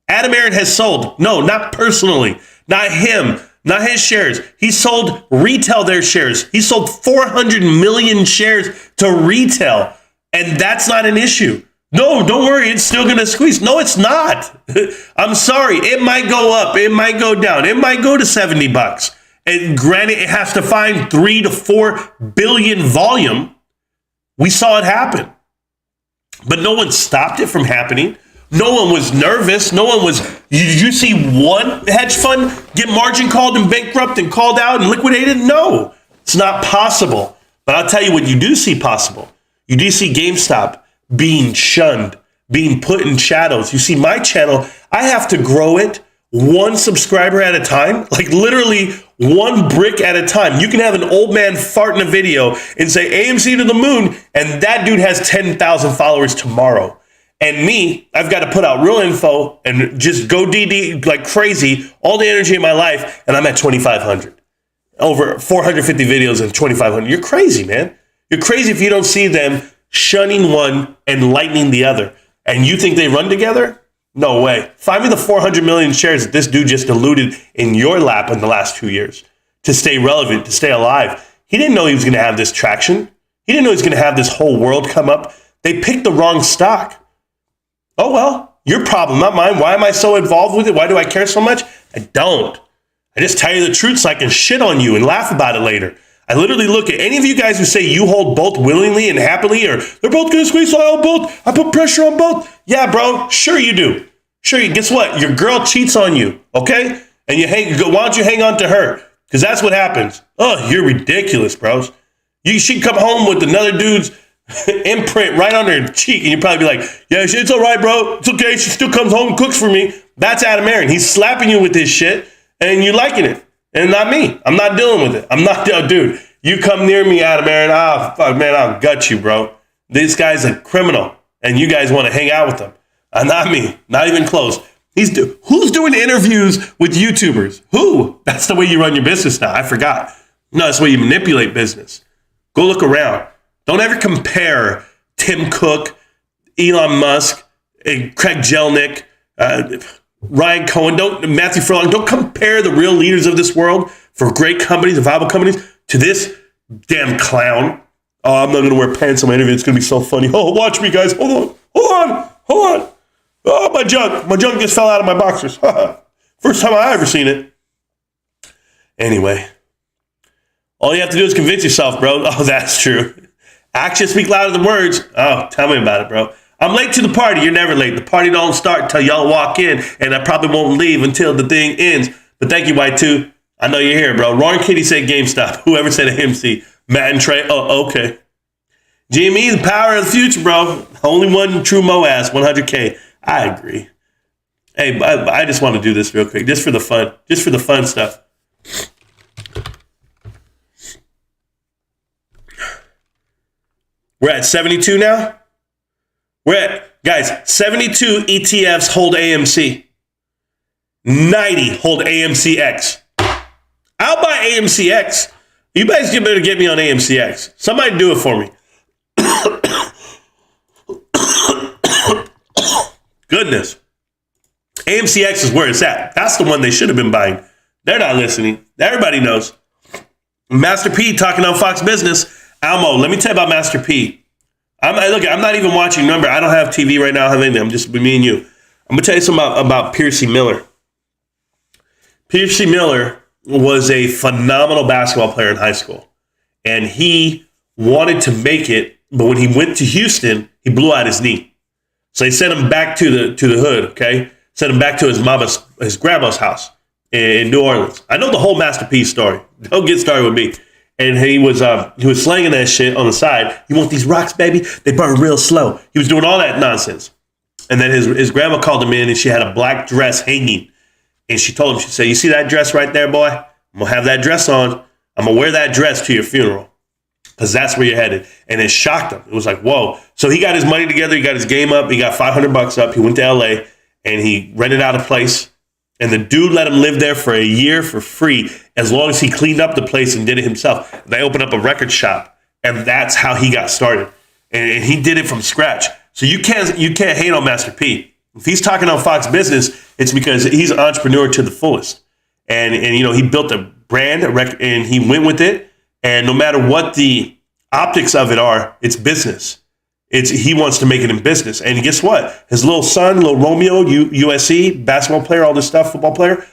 Adam Aaron has sold. No, not personally. Not him. Not his shares. He sold retail their shares. He sold 400 million shares to retail. And that's not an issue. No, don't worry. It's still going to squeeze. No, it's not. I'm sorry. It might go up. It might go down. It might go to $70. And granted, it has to find 3 to 4 billion volume. We saw it happen. But no one stopped it from happening. No one was nervous. Did you see one hedge fund get margin called and bankrupt and called out and liquidated? No, it's not possible. But I'll tell you what you do see possible. You do see GameStop being shunned, being put in shadows. You see my channel, I have to grow it one subscriber at a time, like literally one brick at a time. You can have an old man fart in a video and say AMC to the moon, and that dude has 10,000 followers tomorrow. And me, I've got to put out real info and just go DD like crazy, all the energy in my life, and I'm at 2,500. Over 450 videos and 2,500. You're crazy, man. You're crazy if you don't see them shunning one and lightning the other. And you think they run together? No way. Find me the 400 million shares that this dude just diluted in your lap in the last 2 years to stay relevant, to stay alive. He didn't know he was going to have this traction. He didn't know he was going to have this whole world come up. They picked the wrong stock. Oh, well, your problem, not mine. Why am I so involved with it? Why do I care so much? I don't. I just tell you the truth so I can shit on you and laugh about it later. I literally look at any of you guys who say you hold both willingly and happily, or they're both going to squeeze, so I hold both. I put pressure on both. Yeah, bro. Sure you do. Sure. Guess what? Your girl cheats on you, okay? And why don't you hang on to her? Because that's what happens. Oh, you're ridiculous, bros. You should come home with another dude's imprint right on her cheek, and you'd probably be like, yeah, it's all right, bro. It's okay. She still comes home and cooks for me. That's Adam Aaron. He's slapping you with this shit, and you're liking it. And not me. I'm not dealing with it. I'm not, dude. You come near me, Adam Aaron. Oh, fuck, man, I'll gut you, bro. This guy's a criminal, and you guys want to hang out with him. Not me. Not even close. Who's doing interviews with YouTubers? Who? That's the way you run your business now. I forgot. No, that's the way you manipulate business. Go look around. Don't ever compare Tim Cook, Elon Musk, Craig Jelnick, Ryan Cohen, Matthew Furlong. Don't compare the real leaders of this world for great companies and viable companies to this damn clown. Oh, I'm not going to wear pants in my interview. It's going to be so funny. Oh, watch me, guys. Hold on. Oh, my junk just fell out of my boxers. First time I ever seen it. Anyway, all you have to do is convince yourself, bro. Oh, that's true. Actions speak louder than words. Oh, tell me about it, bro. I'm late to the party. You're never late. The party don't start until y'all walk in, and I probably won't leave until the thing ends. But thank you, Y2. I know you're here, bro. Ron Kitty said GameStop. Whoever said AMC. Matt and Trey. Oh, okay. GME, the power of the future, bro. Only one true Moaz, 100K. I agree. Hey, I just want to do this real quick, just for the fun. Just for the fun stuff. We're at 72 now. Guys, 72 ETFs hold AMC. 90 hold AMCX. I'll buy AMCX. You guys better get me on AMCX. Somebody do it for me. Goodness. AMCX is where it's at. That's the one they should have been buying. They're not listening. Everybody knows. Master P talking on Fox Business. Almo, let me tell you about Master P. I'm not even watching. Remember, I don't have TV right now. I have anything. I'm just with me and you. I'm going to tell you something about Piercy Miller. Piercy Miller was a phenomenal basketball player in high school. And he wanted to make it, but when he went to Houston, he blew out his knee. So they sent him back to the hood, okay? Sent him back to his grandma's house in New Orleans. I know the whole Master P story. Don't get started with me. And he was slanging that shit on the side. You want these rocks, baby? They burn real slow. He was doing all that nonsense. And then his grandma called him in, and she had a black dress hanging. And she told him, she said, you see that dress right there, boy? I'm going to have that dress on. I'm going to wear that dress to your funeral. Because that's where you're headed. And it shocked him. It was like, whoa. So he got his money together. He got his game up. He got $500 up. He went to LA, and he rented out a place. And the dude let him live there for a year for free, as long as he cleaned up the place and did it himself. They opened up a record shop, and that's how he got started. And he did it from scratch. So you can't hate on Master P. If he's talking on Fox Business, it's because he's an entrepreneur to the fullest. And you know, he built a brand, and he went with it. And no matter what the optics of it are, it's business. He wants to make it in business. And guess what? His little son, little Romeo, USC, basketball player, all this stuff, football player,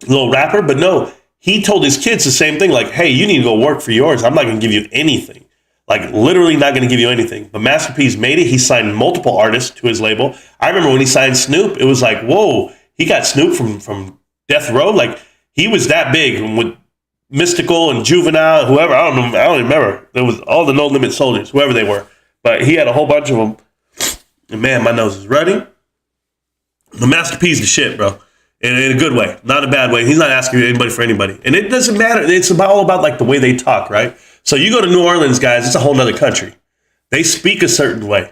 little rapper. But no, he told his kids the same thing. Like, hey, you need to go work for yours. I'm not going to give you anything. Like, literally not going to give you anything. But Master P's made it. He signed multiple artists to his label. I remember when he signed Snoop, it was like, whoa, he got Snoop from Death Row. Like, he was that big with Mystical and Juvenile, whoever, I don't remember. There was all the No Limit Soldiers, whoever they were. But he had a whole bunch of them. And man, my nose is running. The Master P's the shit, bro. In a good way, not a bad way. He's not asking anybody for anybody. And it doesn't matter. It's all about like the way they talk, right? So you go to New Orleans, guys, it's a whole nother country. They speak a certain way.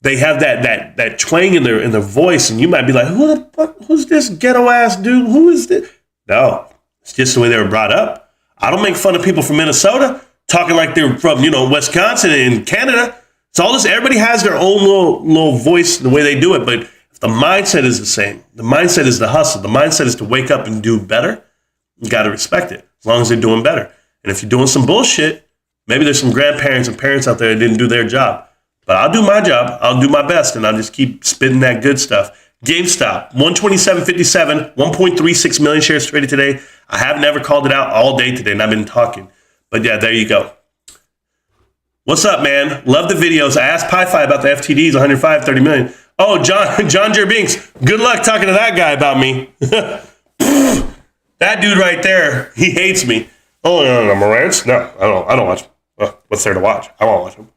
They have that twang in their voice, and you might be like, who the fuck, who's this ghetto ass dude? Who is this? No, it's just the way they were brought up. I don't make fun of people from Minnesota talking like they're from, Wisconsin and Canada. It's all this. Everybody has their own little voice, the way they do it. But if the mindset is the same, the mindset is the hustle. The mindset is to wake up and do better. You got to respect it as long as they're doing better. And if you're doing some bullshit, maybe there's some grandparents and parents out there that didn't do their job. But I'll do my job. I'll do my best, and I'll just keep spitting that good stuff. GameStop, 127.57, 1.36 million shares traded today. I have never called it out all day today, and I've been talking. But yeah, there you go. What's up, man? Love the videos. I asked Pi-Fi about the FTDs, 105, 30 million. Oh, John Binks. Good luck talking to that guy about me. That dude right there, he hates me. Oh, no, Morantz? No, I don't watch him. What's there to watch? I won't watch him.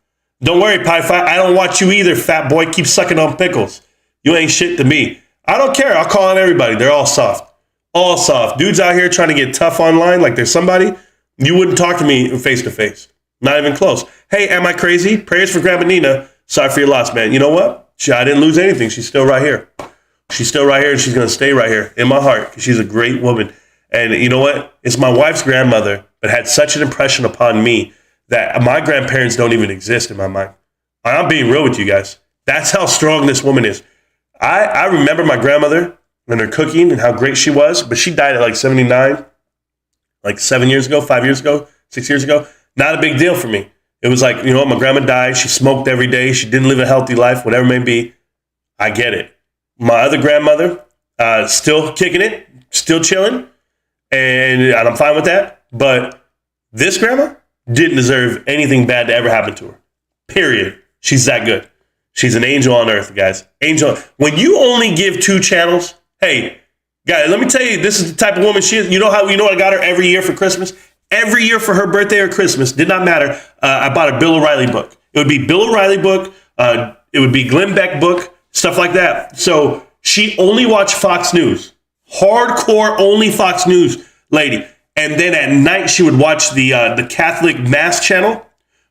Don't worry, Pi-Fi. I don't watch you either, fat boy. Keep sucking on pickles. You ain't shit to me. I don't care. I'll call out everybody. They're all soft. All soft. Dudes out here trying to get tough online like there's somebody. You wouldn't talk to me face to face. Not even close. Hey, am I crazy? Prayers for Grandma Nina. Sorry for your loss, man. You know what? I didn't lose anything. She's still right here. She's still right here, and she's going to stay right here in my heart because she's a great woman. And you know what? It's my wife's grandmother that had such an impression upon me that my grandparents don't even exist in my mind. I'm being real with you guys. That's how strong this woman is. I remember my grandmother and her cooking and how great she was, but she died at like 79, like 7 years ago, 5 years ago, 6 years ago. Not a big deal for me. It was like, my grandma died. She smoked every day. She didn't live a healthy life, whatever it may be. I get it. My other grandmother, still kicking it, still chilling, and I'm fine with that. But this grandma didn't deserve anything bad to ever happen to her. Period. She's that good. She's an angel on earth, guys. Angel. When you only give 2 channels, hey, guys, let me tell you, this is the type of woman she is. You know what I got her every year for Christmas? Every year for her birthday or Christmas, did not matter. I bought a Bill O'Reilly book. It would be Bill O'Reilly book. It would be Glenn Beck book, stuff like that. So she only watched Fox News. Hardcore only Fox News lady. And then at night she would watch the Catholic Mass channel,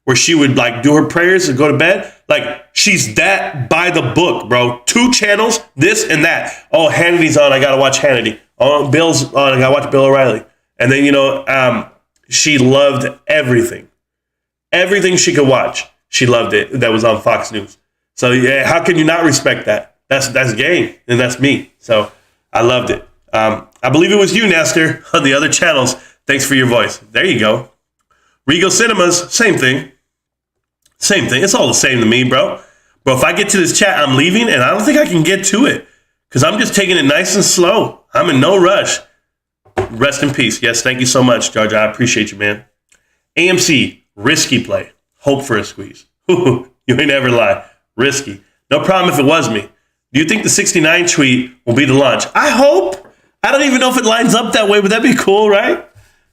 where she would like do her prayers and go to bed. Like, she's that by the book, bro. 2 channels, this and that. Oh, Hannity's on, I gotta watch Hannity. Oh, Bill's on, I gotta watch Bill O'Reilly. And then, she loved everything. Everything she could watch, she loved it that was on Fox News. So yeah, how can you not respect that? That's game, and that's me. So I loved it. I believe it was you, Nestor, on the other channels. Thanks for your voice. There you go. Regal Cinemas, same thing. Same thing. It's all the same to me, bro. Bro, if I get to this chat, I'm leaving, and I don't think I can get to it because I'm just taking it nice and slow. I'm in no rush. Rest in peace. Yes, thank you so much, George. I appreciate you, man. AMC, risky play. Hope for a squeeze. You ain't never lie. Risky. No problem if it was me. Do you think the 69 tweet will be the launch? I hope. I don't even know if it lines up that way, but that'd be cool, right?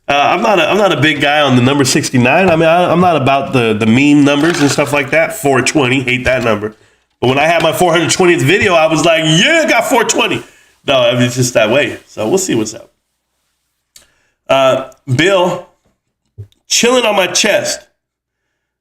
I'm not a big guy on the number 69. I mean, I'm not about the meme numbers and stuff like that. 420, hate that number. But when I had my 420th video, I was like, yeah, I got 420. No, I mean, it's just that way. So we'll see what's up. Bill, chilling on my chest.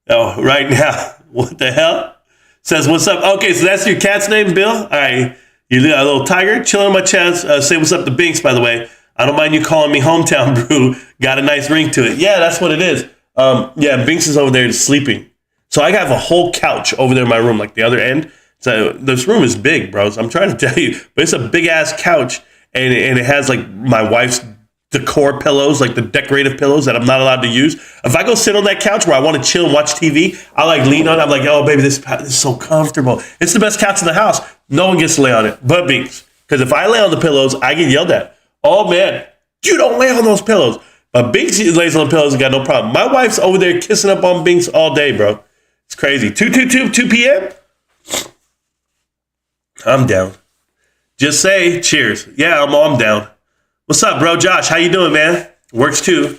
Oh, right now. What the hell? Says, what's up? Okay, so that's your cat's name, Bill? All right. You a little tiger chilling on my chest. Say what's up to Binks, by the way. I don't mind you calling me hometown brew. Got a nice ring to it. Yeah, that's what it is. Yeah, Binks is over there sleeping. So I have a whole couch over there in my room, like the other end. So this room is big, bros. I'm trying to tell you. But it's a big-ass couch, and it has, like, my wife's decor pillows, like the decorative pillows that I'm not allowed to use. If I go sit on that couch where I want to chill and watch TV, I, like, lean on it. I'm like, oh, baby, this is so comfortable. It's the best couch in the house. No one gets to lay on it but Binks. Because if I lay on the pillows, I get yelled at. Oh, man, you don't lay on those pillows. But Binks lays on the pillows and got no problem. My wife's over there kissing up on Binks all day, bro. It's crazy. 2 p.m.? I'm down. Just say cheers. Yeah, I'm down. What's up, bro? Josh, how you doing, man? Works too.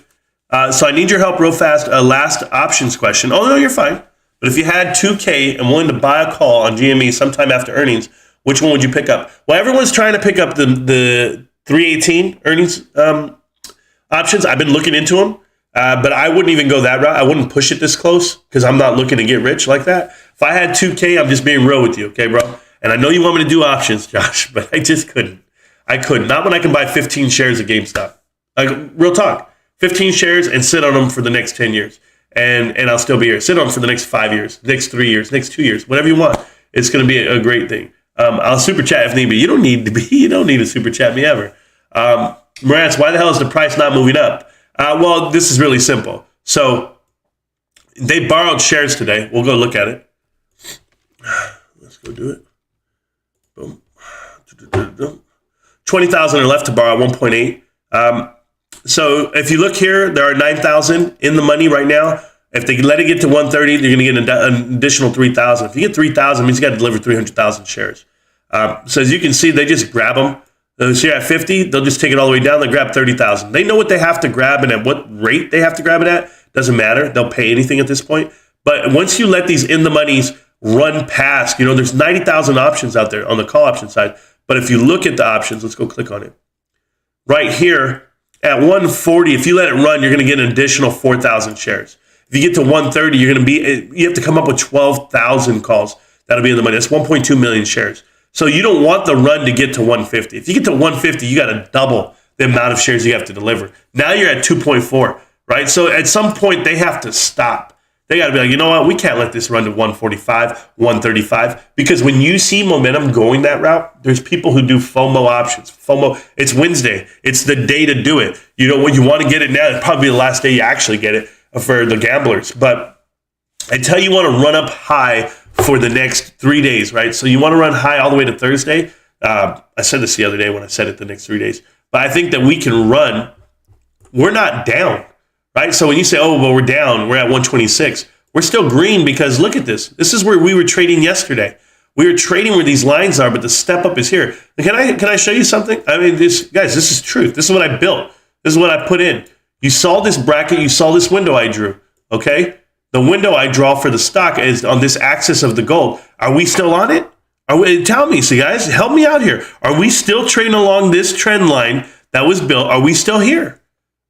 So I need your help real fast. Last options question. Oh, no, you're fine. But if you had $2K and willing to buy a call on GME sometime after earnings, which one would you pick up? Well, everyone's trying to pick up the 318 earnings options. I've been looking into them, but I wouldn't even go that route. I wouldn't push it this close because I'm not looking to get rich like that. If I had 2K, I'm just being real with you, okay, bro? And I know you want me to do options, Josh, but I just couldn't. I couldn't. Not when I can buy 15 shares of GameStop. Like, real talk. 15 shares and sit on them for the next 10 years. And I'll still be here. Sit on them for the next 5 years, next 3 years, next 2 years, whatever you want. It's going to be a great thing. I'll super chat if need be. You don't need to super chat me ever. Marantz, why the hell is the price not moving up? Well, this is really simple. So they borrowed shares today. We'll go look at it. Let's go do it. Boom. 20,000 are left to borrow, 1.8. So if you look here, there are 9,000 in the money right now. If they let it get to 130, they're going to get an additional 3,000. If you get 3,000, it means you got to deliver 300,000 shares. So as you can see, they just grab them. So you're at 50, they'll just take it all the way down. They'll grab 30,000. They know what they have to grab and at what rate they have to grab it at. Doesn't matter. They'll pay anything at this point. But once you let these in the monies run past, there's 90,000 options out there on the call option side. But if you look at the options, let's go click on it. Right here at 140, if you let it run, you're going to get an additional 4,000 shares. If you get to 130, you have to come up with 12,000 calls. That'll be in the money. That's 1.2 million shares. So you don't want the run to get to 150. If you get to 150, you got to double the amount of shares you have to deliver. Now you're at 2.4, right? So at some point, they have to stop. They got to be like, you know what? We can't let this run to 145, 135. Because when you see momentum going that route, there's people who do FOMO options. FOMO, it's Wednesday. It's the day to do it. When you want to get it now, it's probably the last day you actually get it for the gamblers. But until you want to run up high for the next 3 days, right? So you want to run high all the way to Thursday. I said this the other day when I said it the next 3 days. But I think that we can run. We're not down, right? So when you say, oh, well, we're down, we're at 126. We're still green because look at this. This is where we were trading yesterday. We were trading where these lines are, but the step up is here. Can I show you something? I mean, this is truth. This is what I built. This is what I put in. You saw this bracket. You saw this window I drew, okay? The window I draw for the stock is on this axis of the gold. Are we still on it? Tell me, so guys, help me out here. Are we still trading along this trend line that was built? Are we still here?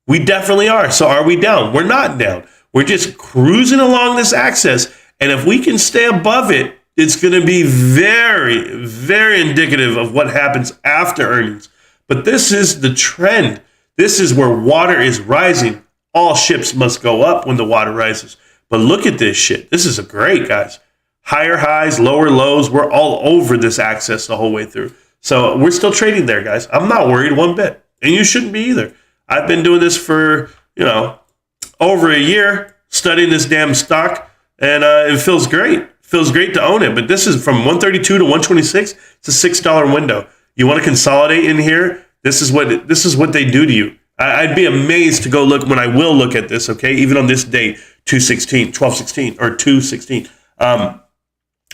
We definitely are. So are we down? We're not down. We're just cruising along this axis. And if we can stay above it, it's going to be very, very indicative of what happens after earnings. But this is the trend. This is where water is rising. All ships must go up when the water rises. But look at this shit. This is great, guys. Higher highs, lower lows. We're all over this axis the whole way through. So we're still trading there, guys. I'm not worried one bit. And you shouldn't be either. I've been doing this for, over a year, studying this damn stock. And it feels great. Feels great to own it, but this is from 132 to 126. It's a $6 window. You want to consolidate in here? This is what they do to you. I'd be amazed to go look when I will look at this. Okay, even on this date, 12/16 or 2/16. I'm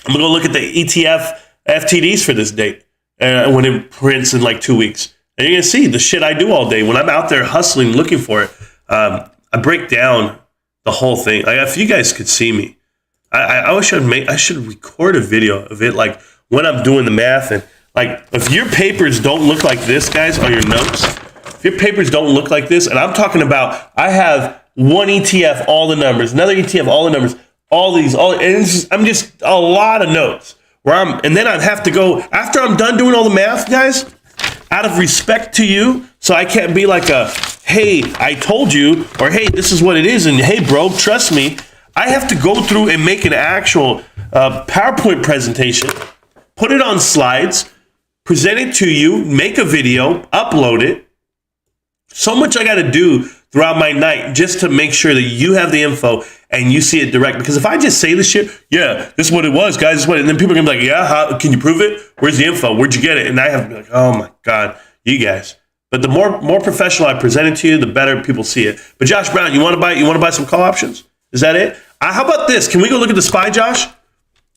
gonna go look at the ETF FTDs for this date when it prints in like 2 weeks, and you're gonna see the shit I do all day when I'm out there hustling looking for it. I break down the whole thing. Like if you guys could see me. I should record a video of it, like when I'm doing the math, and like if your papers don't look like this, guys, on your notes, if your papers don't look like this, and I'm talking about, I have one ETF, all the numbers, another ETF, all the numbers, I'm just a lot of notes and then I'd have to go after I'm done doing all the math, guys, out of respect to you, so I can't be like hey, I told you, or hey, this is what it is, and hey, bro, trust me. I have to go through and make an actual PowerPoint presentation, put it on slides, present it to you, make a video, upload it. So much I got to do throughout my night just to make sure that you have the info and you see it direct. Because if I just say this shit, yeah, this is what it was, guys, this is what it, and then people are going to be like, yeah, how, can you prove it? Where's the info? Where'd you get it? And I have to be like, oh my God, you guys. But the more professional I present it to you, the better people see it. But Josh Brown, you want to buy some call options? Is that it? How about this? Can we go look at the SPY, Josh?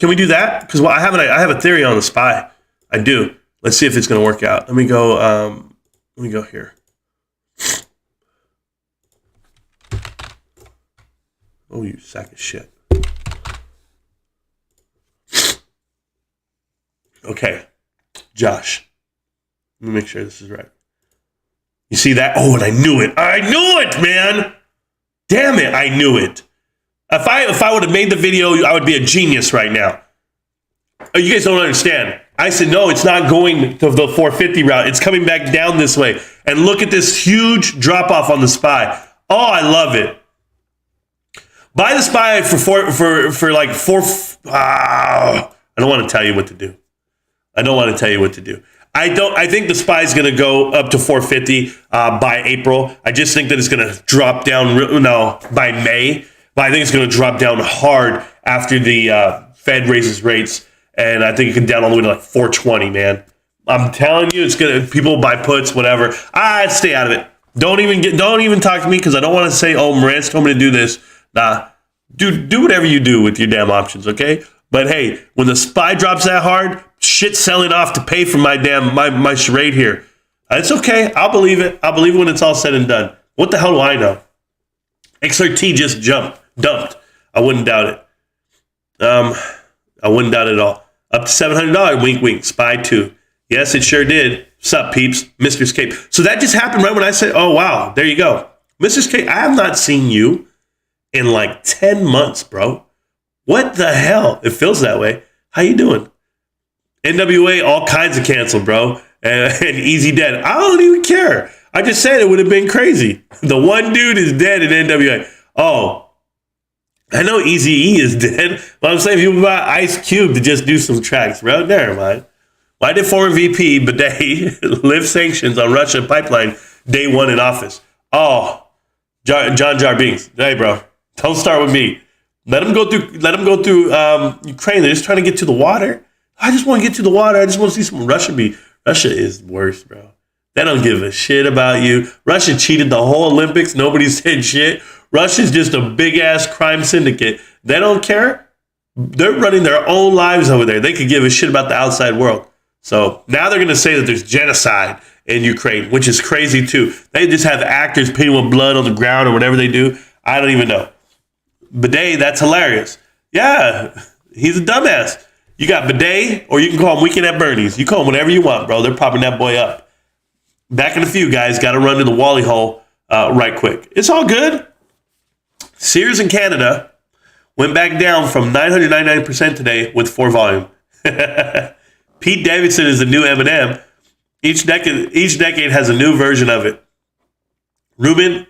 Can we do that? Because I have a theory on the SPY. I do. Let's see if it's going to work out. Let me go here. Oh, you sack of shit. Okay, Josh. Let me make sure this is right. You see that? Oh, and I knew it. I knew it, man. Damn it, I knew it. If I would have made the video, I would be a genius right now. You guys don't understand. I said, no, it's not going to the 450 route. It's coming back down this way. And look at this huge drop off on the SPY. Oh, I love it. Buy the SPY for like I don't want to tell you what to do. I think the SPY is going to go up to 450 by April. I just think that it's going to drop down by May. But I think it's going to drop down hard after the Fed raises rates, and I think it can down all the way to like 420, man. I'm telling you, it's gonna. People buy puts, whatever. Stay out of it. Don't even talk to me because I don't want to say, oh, Marantz told me to do this. Nah, do whatever you do with your damn options, okay? But hey, when the SPY drops that hard, shit's selling off to pay for my charade here. It's okay. I'll believe it. I'll believe it when it's all said and done. What the hell do I know? XRT just dumped. I wouldn't doubt it. I wouldn't doubt it at all. Up to $700. Wink, wink. SPY 2. Yes, it sure did. Sup, peeps? Mr. Escape. So that just happened right when I said, oh, wow, there you go. Mr. Escape, I have not seen you in like 10 months, bro. What the hell? It feels that way. How you doing? NWA, all kinds of canceled, bro. And Easy Dead. I don't even care. I just said it would have been crazy. The one dude is dead in NWA. Oh, I know Eazy-E is dead, but I'm saying people buy Ice Cube to just do some tracks, bro. Never mind. Why did former VP Bidet lift sanctions on Russia pipeline day one in office? Oh, John Jar Binks. Hey, bro, don't start with me. Let them go through. Let them go through Ukraine. They're just trying to get to the water. I just want to get to the water. I just want to see some Russia be. Russia is worse, bro. They don't give a shit about you. Russia cheated the whole Olympics. Nobody said shit. Russia's just a big ass crime syndicate. They don't care. They're running their own lives over there. They could give a shit about the outside world. So now they're going to say that there's genocide in Ukraine, which is crazy too. They just have actors painted with blood on the ground or whatever they do. I don't even know. Bidet, that's hilarious. Yeah, he's a dumbass. You got Bidet, or you can call him Weekend at Bernie's. You call him whatever you want, bro. They're popping that boy up. Back in a few, guys. Got to run to the Wally hole right quick. It's all good. Sears in Canada went back down from 999% today with 4 volume. Pete Davidson is the new Eminem. Each decade has a new version of it. Ruben,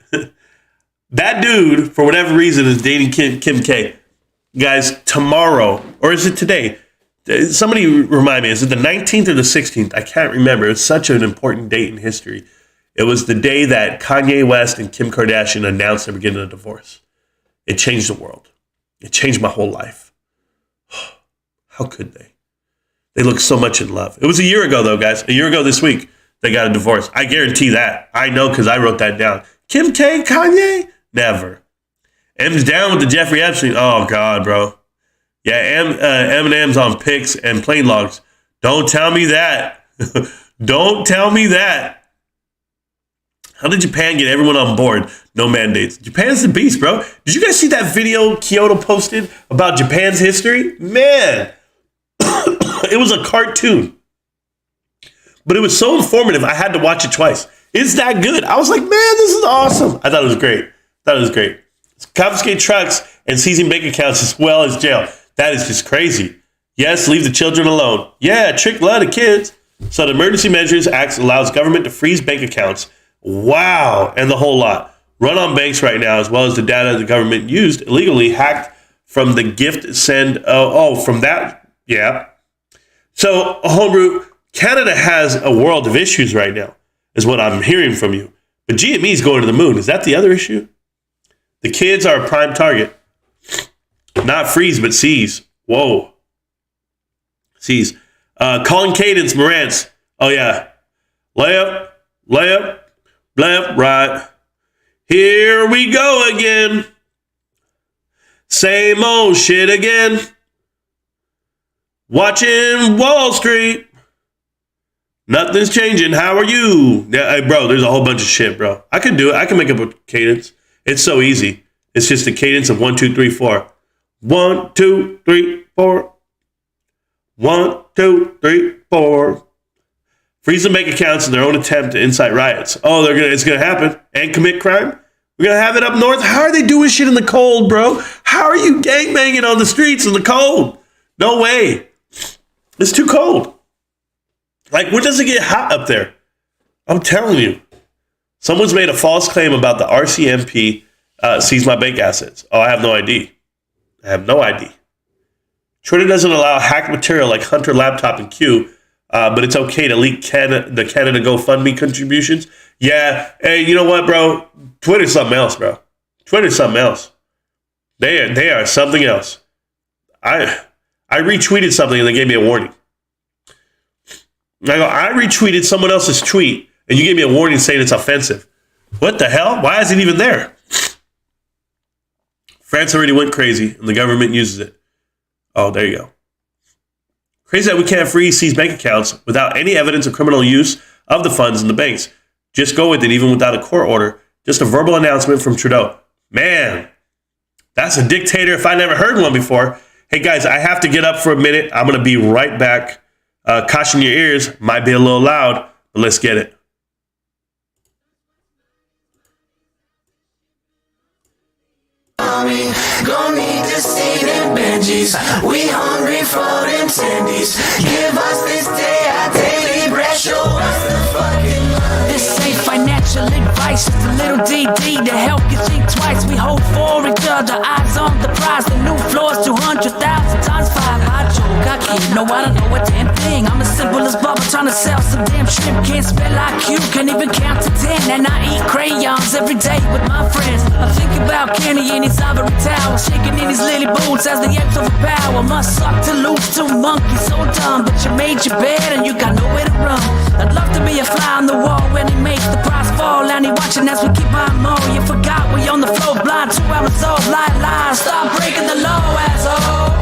that dude, for whatever reason, is dating Kim K. Guys, tomorrow, or is it today? Somebody remind me, is it the 19th or the 16th? I can't remember. It's such an important date in history. It was the day that Kanye West and Kim Kardashian announced they were getting a divorce. It changed the world. It changed my whole life. How could they? They look so much in love. It was a year ago, though, guys. A year ago this week, they got a divorce. I guarantee that. I know because I wrote that down. Kim K, Kanye? Never. M's down with the Jeffrey Epstein. Oh, God, bro. Yeah, Eminem's on pics and plane logs. Don't tell me that. Don't tell me that. How did Japan get everyone on board? No mandates. Japan's the beast, bro. Did you guys see that video Kyoto posted about Japan's history? Man, it was a cartoon. But it was so informative, I had to watch it twice. It's that good. I was like, man, this is awesome. I thought it was great. Confiscate trucks and seizing bank accounts as well as jail. That is just crazy. Yes, leave the children alone. Yeah, trick a lot of kids. So the Emergency Measures Act allows government to freeze bank accounts. Wow. And the whole lot. Run on banks right now, as well as the data the government used illegally, hacked from the gift send. From that. Yeah. So, Homebrew, Canada has a world of issues right now, is what I'm hearing from you. But GME is going to the moon. Is that the other issue? The kids are a prime target. Not freeze, but seize. Whoa. Seize. Calling Cadence, Morantz. Oh, yeah. Layup, left, right. Here we go again. Same old shit again. Watching Wall Street. Nothing's changing. How are you? Yeah, hey, bro, there's a whole bunch of shit, bro. I can do it. I can make up a cadence. It's so easy. It's just a cadence of 1, 2, 3, 4. 1, 2, 3, 4. 1, 2, 3, 4. Freeze the bank accounts in their own attempt to incite riots. Oh, it's gonna happen and commit crime. We're gonna have it up north. How are they doing shit in the cold, bro? How are you gangbanging on the streets in the cold? No way. It's too cold. Like, when does it get hot up there? I'm telling you. Someone's made a false claim about the RCMP seized my bank assets. Oh, I have no ID. Twitter doesn't allow hacked material like Hunter Laptop and Q, but it's okay to leak the Canada GoFundMe contributions. Yeah, hey, you know what, bro? Twitter's something else, bro. Twitter's something else. They are something else. I retweeted something and they gave me a warning. I retweeted someone else's tweet and you gave me a warning saying it's offensive. What the hell? Why is it even there? France already went crazy, and the government uses it. Oh, there you go. Crazy that we can't freeze these bank accounts without any evidence of criminal use of the funds in the banks. Just go with it, even without a court order. Just a verbal announcement from Trudeau. Man, that's a dictator if I never heard one before. Hey, guys, I have to get up for a minute. I'm going to be right back. Caution your ears. Might be a little loud, but let's get it. Gon' need to see them Benjis. We hungry for them tendies. Give us this day our daily bread. Show us the fucking money. This ain't financial financial advice, just a little DD to help you think twice. We hold for each other, eyes on the prize. The new floor's 200,000 times 5. I joke, I kid, no, I don't know a damn thing. I'm as simple as Bubba trying to sell some damn shrimp. Can't spell IQ, can't even count to 10. And I eat crayons every day with my friends. I think about Kenny in his ivory tower, shaking in his lily boots as the apes overpower. Must suck to lose two monkeys, so dumb, but you made your bed and you got nowhere to run. I'd love to be a fly on the wall when he makes the prize fall, and he watching as we keep on more. You forgot we on the floor, blind 2 hours old, lie, stop breaking the law, asshole.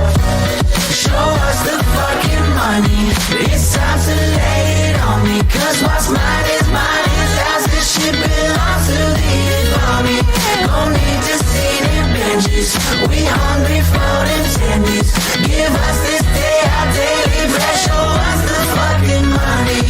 Show us the fucking money. It's time to lay it on me. Cause what's mine is mine. Is ours. This shit belongs to the economy. Don't need to see them benches. We hungry for them tendies. Give us this day our daily bread. Show us the fucking money.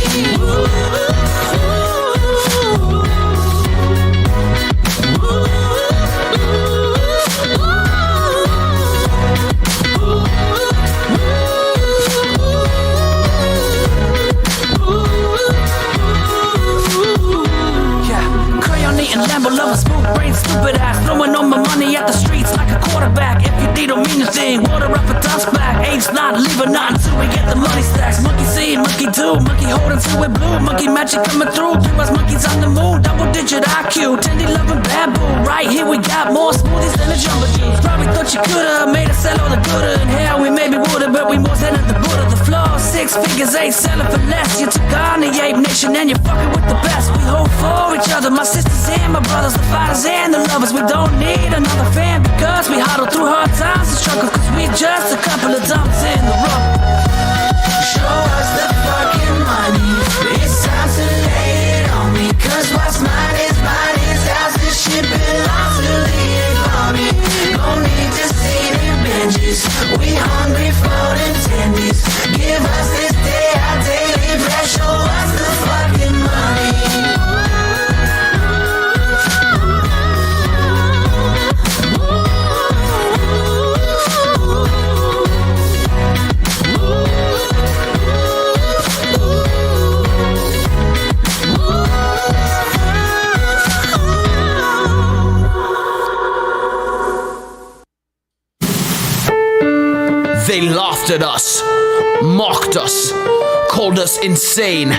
And Lambo lover, smooth brain, stupid ass. Throwing all my money at the streets like a quarterback. If you D don't mean a thing, water up a dust back. Apes not leaving not until we get the money stacks. Monkey see, monkey do, monkey holding to it blue. Monkey magic coming through, 3 us monkeys on the moon. Double digit IQ, Tendy loving bamboo. Right here we got more smoothies than a jumbo juice. Probably thought you coulda made us sell all the gooder. In hell we maybe woulda, but we more than the Buddha. The floor 6 figures ain't selling for less. You took on the ape nation and you're fucking with the best. We hold for each other, my sisters and my brothers, the fighters and the lovers. We don't need another fan because we huddle through hard times and struggles. Cause we just a couple of dumps in the rough. Show us the fucking money. It's time to lay it on me. Cause what's mine is mine. Is ours. This shit belongs to the economy. Don't need to see them benches. We hungry for them tendies. Give us this day our daily bread. Show us the fucking money. They laughed at us, mocked us, called us insane.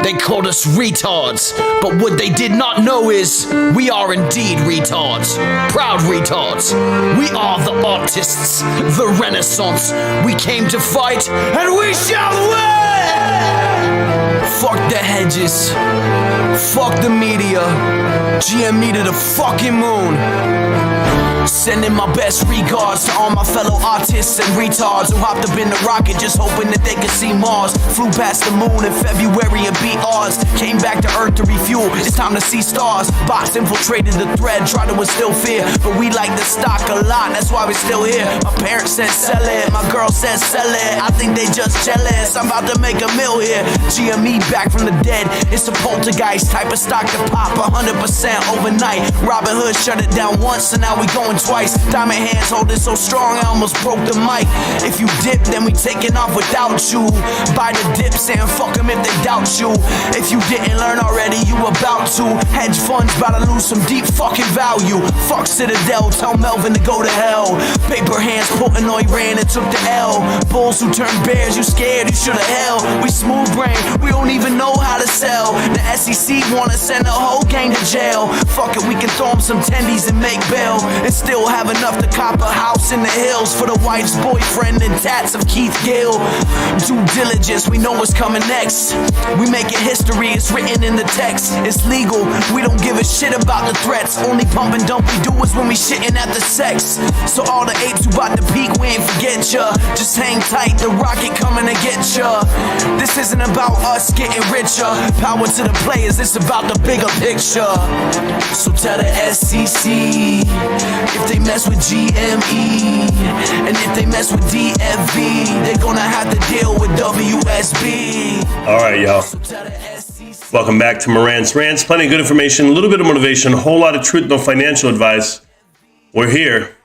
They called us retards, but what they did not know is we are indeed retards, proud retards. We are the artists, the Renaissance. We came to fight, and we shall win! Fuck the hedges, fuck the media. GM needed a fucking moon. Sending my best regards to all my fellow artists and retards who hopped up in the rocket just hoping that they could see Mars. Flew past the moon in February and beat ours. Came back to Earth to refuel, it's time to see stars. Box infiltrated the thread, tried to instill fear, but we like the stock a lot, that's why we're still here. My parents said sell it, my girl said sell it. I think they just jealous, I'm about to make a meal here. GME back from the dead, it's a poltergeist type of stock to pop 100% overnight. Robin Hood shut it down once, so now we going twice. Diamond hands holding so strong, I almost broke the mic. If you dip, then we taking off without you. Buy the dip, saying fuck them if they doubt you. If you didn't learn already, you about to. Hedge funds about to lose some deep fucking value. Fuck Citadel, tell Melvin to go to hell. Paper hands putting on Iran and took the L. Bulls who turn bears, you scared, you should've held. We smooth brain, we don't even know how to sell. The SEC wanna send a whole gang to jail. Fuck it, we can throw them some tendies and make bail. And still have enough to cop a house in the hills for the wife's boyfriend and tats of Keith Gill. Due diligence, we know what's coming next. We making history, it's written in the text. It's legal, we don't give a shit about the threats. Only pump and dump we do is when we shitting at the sex. So all the apes who bout to peak, we ain't forget ya. Just hang tight, the rocket coming to get ya. This isn't about us getting richer. Power to the players, it's about the bigger picture. So tell the SEC if they mess with GME, and if they mess with DFV, they're gonna have to deal with WSB. All right, y'all. Welcome back to Moran's Rants. Plenty of good information, a little bit of motivation, a whole lot of truth, no financial advice. We're here.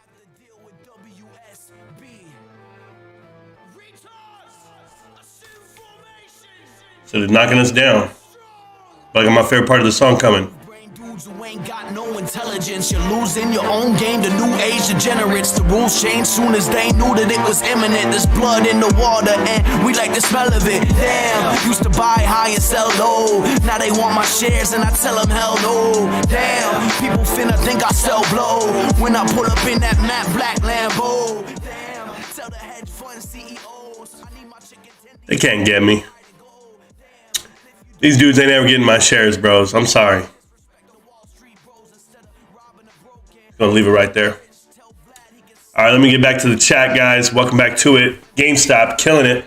So they're knocking us down. But I got my favorite part of the song coming. ain't got no intelligence. You're losing your own game. The new age degenerates. The rules change soon as they knew that it was imminent. There's blood in the water and we like the smell of it. Damn, used to buy high and sell low. Now they want my shares and I tell them hell no. Damn, people finna think I sell blow when I pull up in that matte black Lambo. Damn, tell the hedge fund CEOs I need my chicken tender. They can't get me. These dudes ain't ever getting my shares, bros. I'm sorry. Gonna leave it right there. All right, let me get back to the chat, guys. Welcome back to it. GameStop, killing it.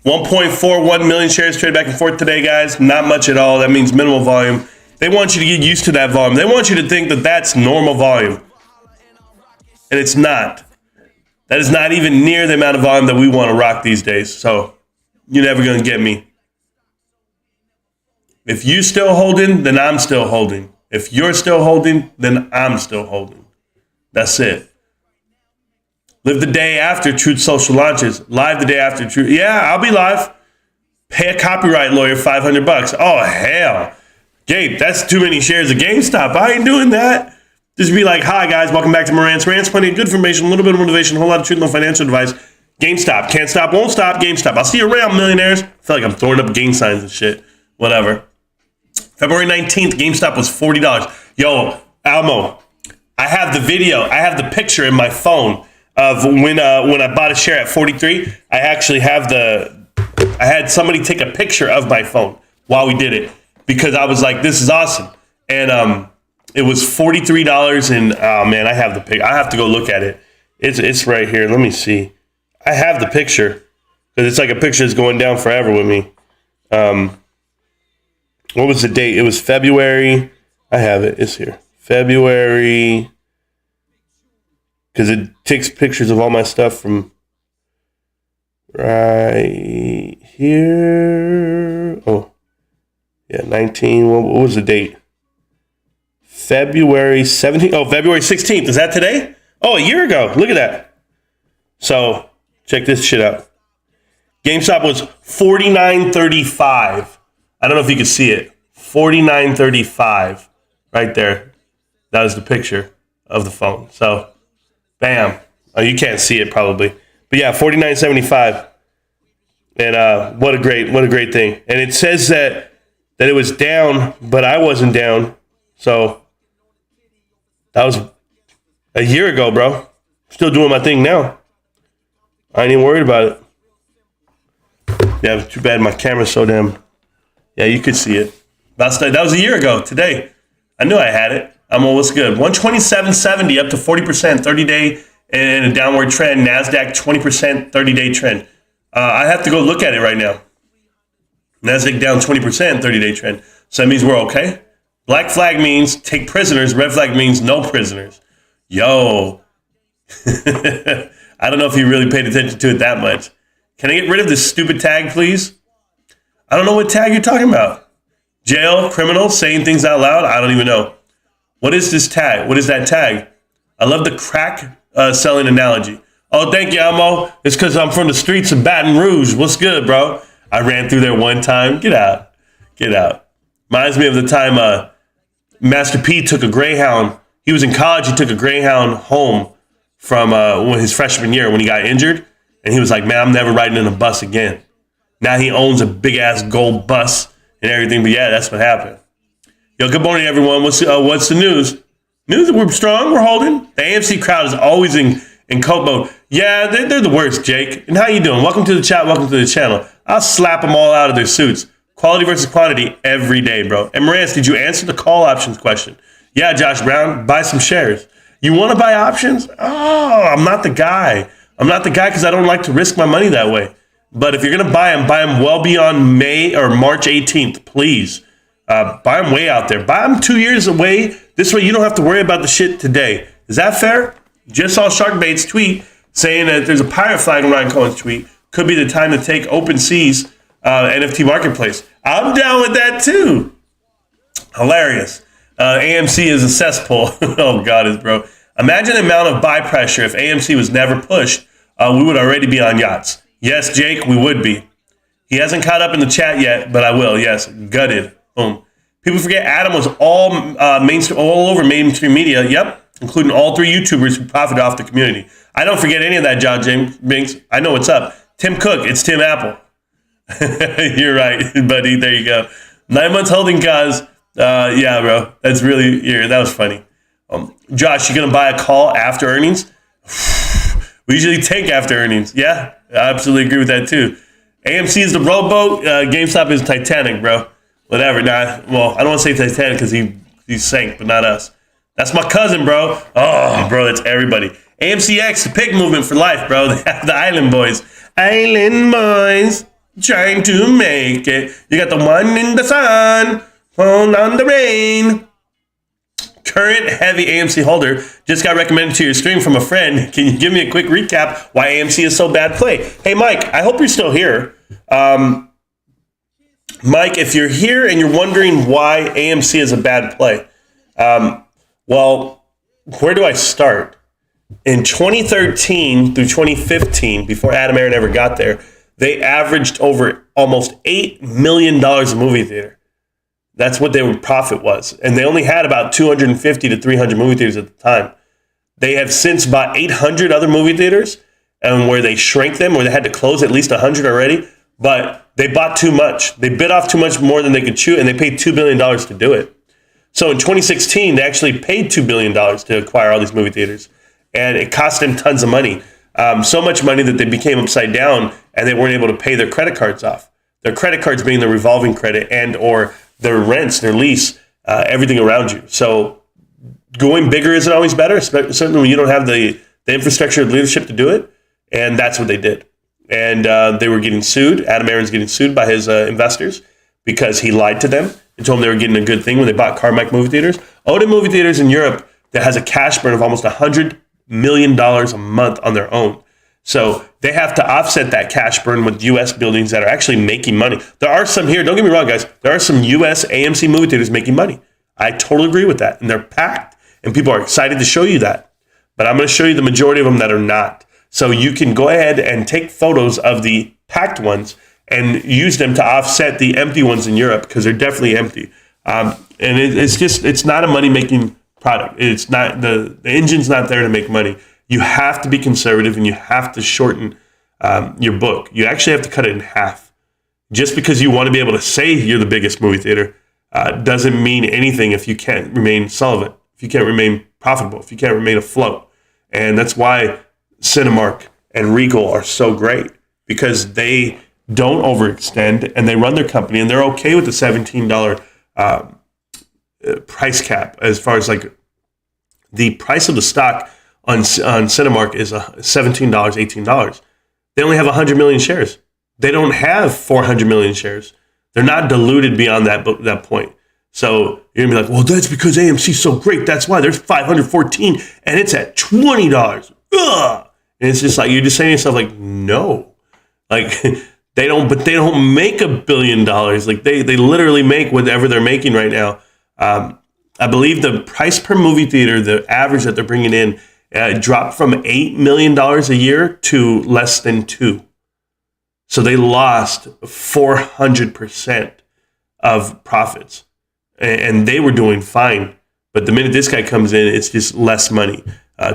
1.41 million shares traded back and forth today, guys. Not much at all. That means minimal volume. They want you to get used to that volume. They want you to think that that's normal volume. And it's not. That is not even near the amount of volume that we want to rock these days. So you're never going to get me. If you're still holding, then I'm still holding. If you're still holding, then I'm still holding. That's it. Live the day after Truth Social launches. Live the day after Truth. Yeah, I'll be live. Pay a copyright lawyer $500. Oh, hell. Gabe, that's too many shares of GameStop. I ain't doing that. Just be like, hi, guys. Welcome back to Morant's Rants. Plenty of good information, a little bit of motivation, a whole lot of truth, no financial advice. GameStop. Can't stop, won't stop. GameStop. I'll see you around, millionaires. I feel like I'm throwing up gang signs and shit. Whatever. February 19th, GameStop was $40. Yo, Almo, I have the video. I have the picture in my phone of when I bought a share at 43. I actually have I had somebody take a picture of my phone while we did it because I was like, this is awesome. And it was $43 and oh man, I have the picture. I have to go look at it. It's right here. Let me see. I have the picture because it's like a picture that's going down forever with me. What was the date? It was February. I have it. It's here. February. Because it takes pictures of all my stuff from right here. Oh, yeah, 19. What was the date? February 17th. Oh, February 16th. Is that today? Oh, a year ago. Look at that. So, check this shit out. GameStop was $49.35. I don't know if you can see it. $49.35 right there. That was the picture of the phone. So, bam. Oh, you can't see it probably. But yeah, $49.75. And what a great thing. And it says that it was down, but I wasn't down. So, that was a year ago, bro. Still doing my thing now. I ain't even worried about it. Yeah, too bad my camera's so damn... Yeah, you could see it. That was a year ago today. I knew I had it. What's good? 127.70 up to 40%, 30-day and a downward trend. NASDAQ 20%, 30-day trend. I have to go look at it right now. NASDAQ down 20%, 30-day trend. So that means we're okay. Black flag means take prisoners. Red flag means no prisoners. Yo. I don't know if you really paid attention to it that much. Can I get rid of this stupid tag, please? I don't know what tag you're talking about. Jail, criminal, saying things out loud? I don't even know. What is this tag? What is that tag? I love the crack selling analogy. Oh, thank you, Elmo. It's because I'm from the streets of Baton Rouge. What's good, bro? I ran through there one time. Get out. Get out. Reminds me of the time Master P took a Greyhound. He was in college. He took a Greyhound home from his freshman year when he got injured. And he was like, man, I'm never riding in a bus again. Now he owns a big-ass gold bus and everything. But, yeah, that's what happened. Yo, good morning, everyone. What's the news? News, we're strong. We're holding. The AMC crowd is always in coat mode. Yeah, they're the worst, Jake. And how you doing? Welcome to the chat. Welcome to the channel. I'll slap them all out of their suits. Quality versus quantity every day, bro. And Marantz, did you answer the call options question? Yeah, Josh Brown, buy some shares. You want to buy options? Oh, I'm not the guy. I'm not the guy because I don't like to risk my money that way. But if you're going to buy them well beyond May or March 18th, please. Buy them way out there. Buy them 2 years away. This way you don't have to worry about the shit today. Is that fair? Just saw Sharkbait's tweet saying that there's a pirate flag in Ryan Cohen's tweet. Could be the time to take OpenSea's NFT marketplace. I'm down with that too. Hilarious. AMC is a cesspool. Oh, God, bro. Imagine the amount of buy pressure if AMC was never pushed. We would already be on yachts. Yes, Jake, we would be. He hasn't caught up in the chat yet, but I will. Yes, gutted. Boom. People forget Adam was all over mainstream media. Yep, including all 3 YouTubers who profited off the community. I don't forget any of that, John James Binks. I know what's up. Tim Cook, it's Tim Apple. You're right, buddy. There you go. 9 months holding cause. Yeah, bro. That's really, that was funny. Josh, you going to buy a call after earnings? We usually take after earnings. Yeah, I absolutely agree with that too. AMC is the rowboat. GameStop is Titanic, bro. Whatever. Nah, well, I don't want to say Titanic because he sank, but not us. That's my cousin, bro. Oh, bro, that's everybody. AMCX, the pig movement for life, bro. They have the Island Boys. Island Boys trying to make it. You got the one in the sun, hold on the rain. Current heavy AMC holder just got recommended to your stream from a friend. Can you give me a quick recap why AMC is so bad play? Hey, Mike, I hope you're still here. Mike, if you're here and you're wondering why AMC is a bad play, well, where do I start? In 2013 through 2015, before Adam Aaron ever got there, they averaged over almost $8 million a movie theater. That's what their profit was. And they only had about 250 to 300 movie theaters at the time. They have since bought 800 other movie theaters, and where they shrank them, where they had to close at least 100 already. But they bought too much. They bit off too much more than they could chew, and they paid $2 billion to do it. So in 2016, they actually paid $2 billion to acquire all these movie theaters. And it cost them tons of money. So much money that they became upside down, and they weren't able to pay their credit cards off. Their credit cards being the revolving credit and or their rents, their lease, everything around you. So going bigger isn't always better, certainly when you don't have the infrastructure and leadership to do it. And that's what they did. And they were getting sued. Adam Aaron's getting sued by his investors because he lied to them and told them they were getting a good thing when they bought Carmack movie theaters. Odin movie theaters in Europe that has a cash burn of almost $100 million a month on their own. So they have to offset that cash burn with U.S. buildings that are actually making money. There are some here, don't get me wrong, guys. There are some U.S. AMC movie theaters making money. I totally agree with that. And they're packed. And people are excited to show you that. But I'm going to show you the majority of them that are not. So you can go ahead and take photos of the packed ones and use them to offset the empty ones in Europe because they're definitely empty. And it's not a money-making product. It's not the engine's not there to make money. You have to be conservative and you have to shorten your book. You actually have to cut it in half. Just because you want to be able to say you're the biggest movie theater doesn't mean anything if you can't remain solvent, if you can't remain profitable, if you can't remain afloat. And that's why Cinemark and Regal are so great because they don't overextend and they run their company and they're okay with the $17 price cap as far as like the price of the stock on Cinemark is $17, $18. They only have 100 million shares. They don't have 400 million shares. They're not diluted beyond that point. So you're going to be like, well, that's because AMC's so great. That's why there's 514 and it's at $20. Ugh. And it's just like, you're just saying to yourself like, no. Like they don't make $1 billion. Like they literally make whatever they're making right now. I believe the price per movie theater, the average that they're bringing in, dropped from $8 million a year to less than $2 million. So they lost 400% of profits. And they were doing fine. But the minute this guy comes in, it's just less money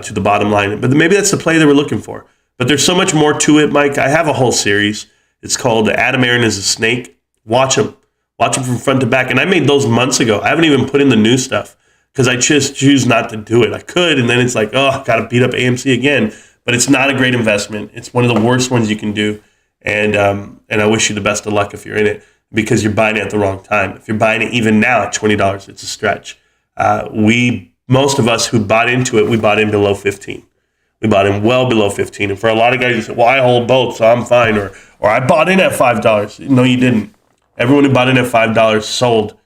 to the bottom line. But maybe that's the play they were looking for. But there's so much more to it, Mike. I have a whole series. It's called Adam Aaron is a Snake. Watch them. Watch them from front to back. And I made those months ago. I haven't even put in the new stuff because I just choose not to do it. I could, and then it's like, oh, got to beat up AMC again. But it's not a great investment. It's one of the worst ones you can do. And I wish you the best of luck if you're in it because you're buying it at the wrong time. If you're buying it even now at $20, it's a stretch. Most of us who bought into it, we bought in below 15. We bought in well below 15. And for a lot of guys, you say, well, I hold both, so I'm fine. Or I bought in at $5. No, you didn't. Everyone who bought in at $5 sold.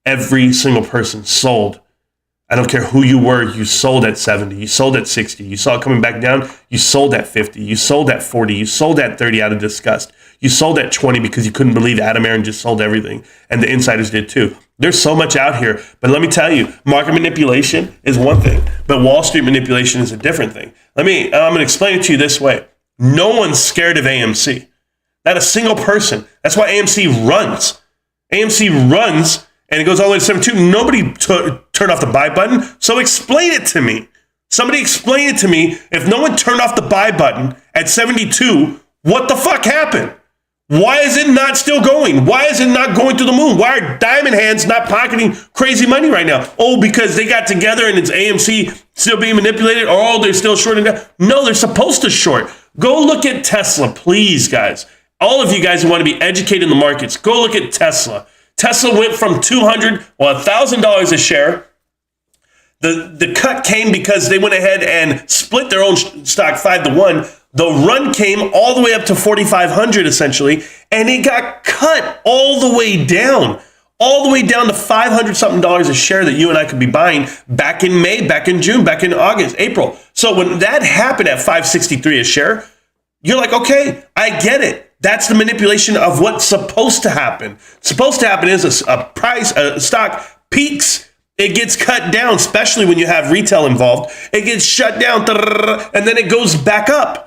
Every single person sold. I don't care who you were, you sold at 70, you sold at 60, you saw it coming back down, you sold at 50, you sold at 40, you sold at 30 out of disgust, you sold at 20 because you couldn't believe Adam Aaron just sold everything, and the insiders did too. There's so much out here, but let me tell you, market manipulation is one thing, but Wall Street manipulation is a different thing. I'm going to explain it to you this way. No one's scared of AMC. Not a single person. That's why AMC runs. AMC runs and it goes all the way to 72. Nobody turned off the buy button. So explain it to me. Somebody explain it to me. If no one turned off the buy button at 72, what the fuck happened? Why is it not still going? Why is it not going to the moon? Why are diamond hands not pocketing crazy money right now? Oh, because they got together and it's AMC still being manipulated? Oh, they're still shorting down. No, they're supposed to short. Go look at Tesla, please, guys. All of you guys who want to be educated in the markets, go look at Tesla. Tesla went from $1,000 a share. The cut came because they went ahead and split their own stock 5-1. The run came all the way up to 4,500 essentially, and it got cut all the way down to $500 something a share that you and I could be buying back in May, back in June, back in August, April. So when that happened at 563 a share, you're like, okay, I get it. That's the manipulation of what's supposed to happen. Supposed to happen is a stock peaks. It gets cut down, especially when you have retail involved. It gets shut down, and then it goes back up.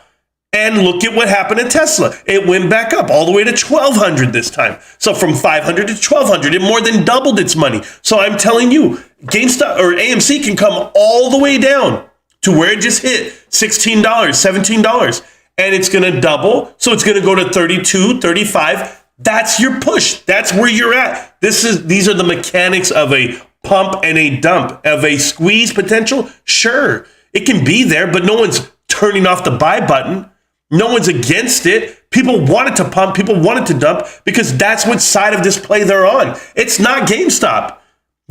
And look at what happened at Tesla. It went back up all the way to 1,200 this time. So from 500 to 1,200, it more than doubled its money. So I'm telling you, GameStop or AMC can come all the way down to where it just hit $16, $17, and it's going to double. So it's going to go to 32, 35. That's your push. That's where you're at. These are the mechanics of a pump and a dump, of a squeeze potential. Sure, it can be there, but no one's turning off the buy button. No one's against it. People wanted to pump. People wanted to dump because that's what side of this play they're on. It's not GameStop.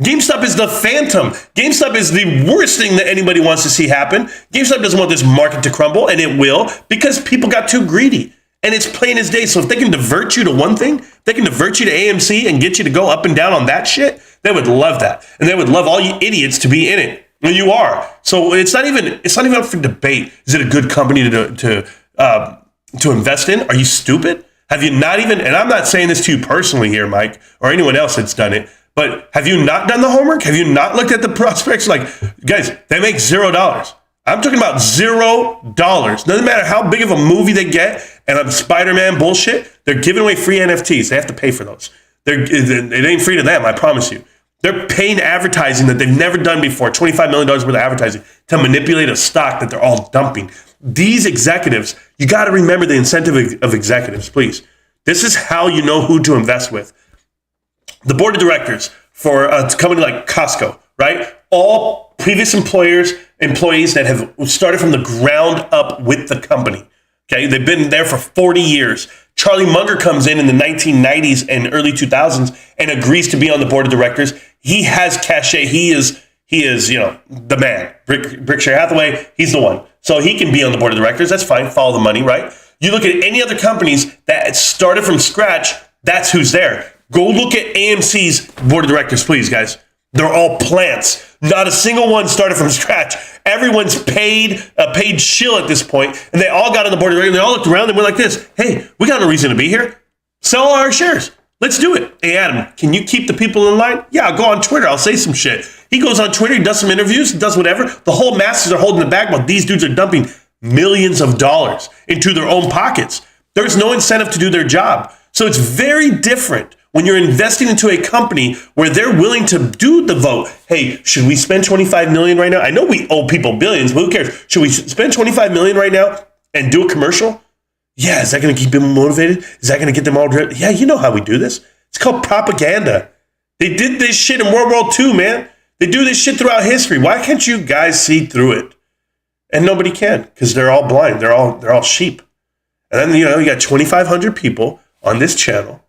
GameStop is the phantom. GameStop is the worst thing that anybody wants to see happen. GameStop doesn't want this market to crumble, and it will because people got too greedy. And it's plain as day. So if they can divert you to one thing, they can divert you to AMC and get you to go up and down on that shit, they would love that. And they would love all you idiots to be in it. And you are. So it's not even up for debate. Is it a good company to invest in? Are you stupid? Have you not even, and I'm not saying this to you personally here, Mike, or anyone else that's done it, but have you not done the homework? Have you not looked at the prospects? Like, guys, they make $0. I'm talking about $0. Doesn't matter how big of a movie they get and a Spider-Man bullshit, they're giving away free NFTs. They have to pay for those. It ain't free to them, I promise you. They're paying advertising that they've never done before, $25 million worth of advertising, to manipulate a stock that they're all dumping. These executives, you got to remember the incentive of executives, please. This is how you know who to invest with. The board of directors for a company like Costco, right? All previous employees that have started from the ground up with the company. Okay, they've been there for 40 years. Charlie Munger comes in the 1990s and early 2000s and agrees to be on the board of directors. He has cachet. He is, the man. Berkshire Hathaway, he's the one. So he can be on the board of directors. That's fine. Follow the money, right? You look at any other companies that started from scratch, that's who's there. Go look at AMC's board of directors, please, guys. They're all plants. Not a single one started from scratch. Everyone's paid shill at this point, and they all got on the board of directors. They all looked around and went like this. Hey, we got no reason to be here. Sell all our shares. Let's do it. Hey, Adam, can you keep the people in line? Yeah, I'll go on Twitter. I'll say some shit. He goes on Twitter. He does some interviews. He does whatever. The whole masses are holding the bag while these dudes are dumping millions of dollars into their own pockets. There's no incentive to do their job. So it's very different when you're investing into a company where they're willing to do the vote. Hey, should we spend $25 million right now? I know we owe people billions, but who cares? Should we spend $25 million right now and do a commercial? Yeah, is that going to keep people motivated? Is that going to get them all driven? Yeah, you know how we do this. It's called propaganda. They did this shit in World War II, man. They do this shit throughout history. Why can't you guys see through it? And nobody can, because they're all blind. They're all sheep. And then, you got 2,500 people on this channel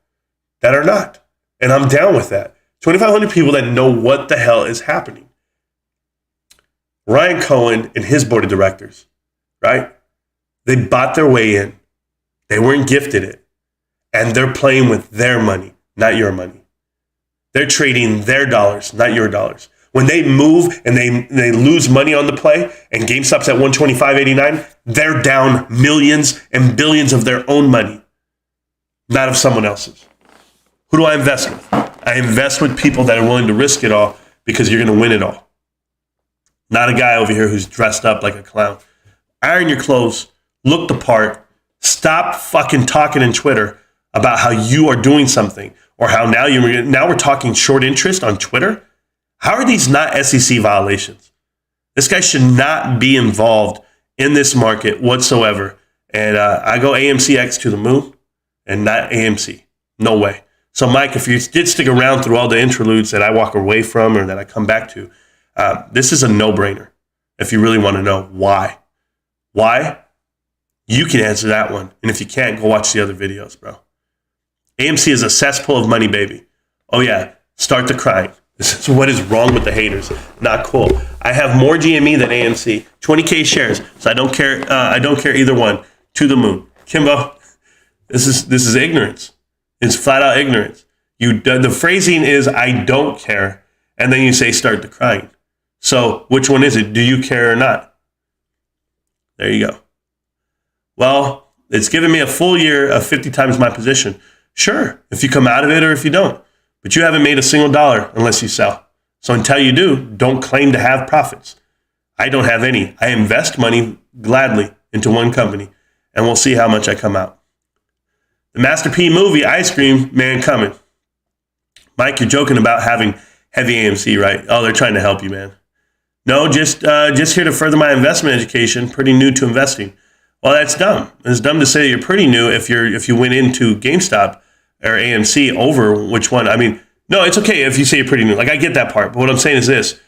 that are not. And I'm down with that. 2,500 people that know what the hell is happening. Ryan Cohen and his board of directors, right? They bought their way in. They weren't gifted it. And they're playing with their money, not your money. They're trading their dollars, not your dollars. When they move and they lose money on the play and GameStop's at 125.89, they're down millions and billions of their own money, not of someone else's. Who do I invest with? I invest with people that are willing to risk it all because you're going to win it all. Not a guy over here who's dressed up like a clown. Iron your clothes, look the part, stop fucking talking in Twitter about how you are doing something or how now we're talking short interest on Twitter. How are these not SEC violations? This guy should not be involved in this market whatsoever. And I go AMCX to the moon and not AMC. No way. So, Mike, if you did stick around through all the interludes that I walk away from or that I come back to, this is a no-brainer if you really want to know why. Why? You can answer that one. And if you can't, go watch the other videos, bro. AMC is a cesspool of money, baby. Oh, yeah. Start the crying. This is what is wrong with the haters. Not cool. I have more GME than AMC. 20K shares. So I don't care. I don't care either one. To the moon. Kimbo, this is ignorance. It's flat out ignorance. The phrasing is I don't care, and then you say start the crying. So which one is it? Do you care or not? There you go. Well, it's given me a full year of 50 times my position. Sure, if you come out of it or if you don't. But you haven't made a single dollar unless you sell. So until you do, don't claim to have profits. I don't have any. I invest money gladly into one company, and we'll see how much I come out. The Master P movie, Ice Cream, man, coming. Mike, you're joking about having heavy AMC, right? Oh, they're trying to help you, man. No, just here to further my investment education. Pretty new to investing. Well, that's dumb. It's dumb to say you're pretty new if you went into GameStop or AMC over which one. I mean, no, it's okay if you say you're pretty new. Like, I get that part. But what I'm saying is this.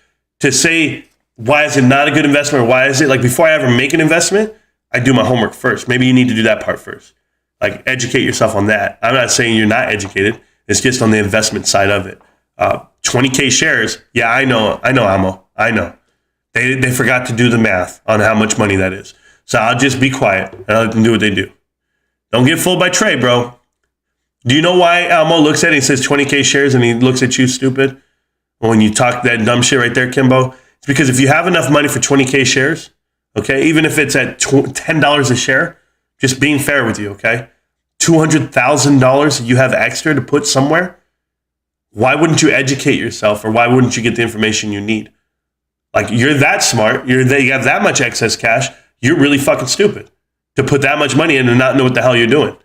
To say, why is it not a good investment, or why is it, like, before I ever make an investment, I do my homework first. Maybe you need to do that part first. Like, educate yourself on that. I'm not saying you're not educated. It's just on the investment side of it. 20K shares. Yeah, I know, Amo. I know. They forgot to do the math on how much money that is. So I'll just be quiet and I'll let them do what they do. Don't get fooled by Trey, bro. Do you know why Almo looks at it and he says 20K shares and he looks at you stupid? When you talk that dumb shit right there, Kimbo? It's because if you have enough money for 20K shares, okay, even if it's at $10 a share, just being fair with you, okay? $200,000 you have extra to put somewhere, why wouldn't you educate yourself, or why wouldn't you get the information you need? Like, you're that smart, you have that much excess cash, you're really fucking stupid to put that much money in and not know what the hell you're doing.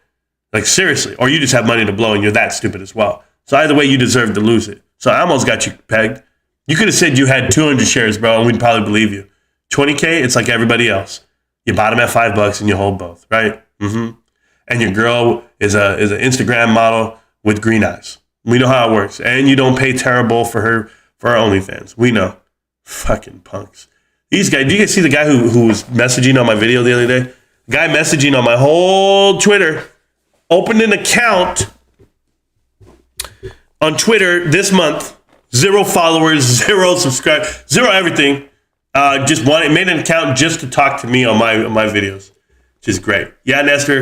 Like, seriously. Or you just have money to blow and you're that stupid as well. So either way, you deserve to lose it. So I almost got you pegged. You could have said you had 200 shares, bro, and we'd probably believe you. 20K, it's like everybody else. You bought them at $5 and you hold both, right? Mm-hmm. And your girl is an Instagram model with green eyes. We know how it works. And you don't pay terrible for her OnlyFans. We know. Fucking punks. These guys, do you guys see the guy who was messaging on my video the other day? The guy messaging on my whole Twitter, opened an account on Twitter this month, 0 followers, 0 subscribers, 0 everything. Made an account just to talk to me on my videos, which is great. Yeah, Nestor,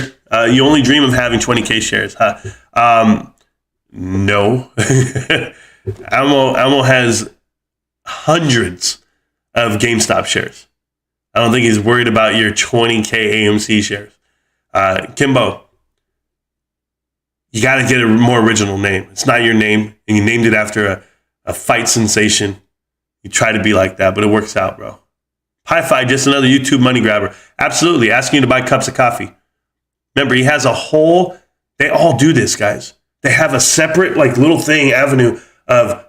you only dream of having 20K shares, huh? No. Almo has hundreds of GameStop shares. I don't think he's worried about your 20K AMC shares. Kimbo, you got to get a more original name. It's not your name, and you named it after a fight sensation. You try to be like that, but it works out, bro. Hi-Fi, just another YouTube money grabber. Absolutely, asking you to buy cups of coffee. Remember, he has they all do this, guys. They have a separate, like, little avenue of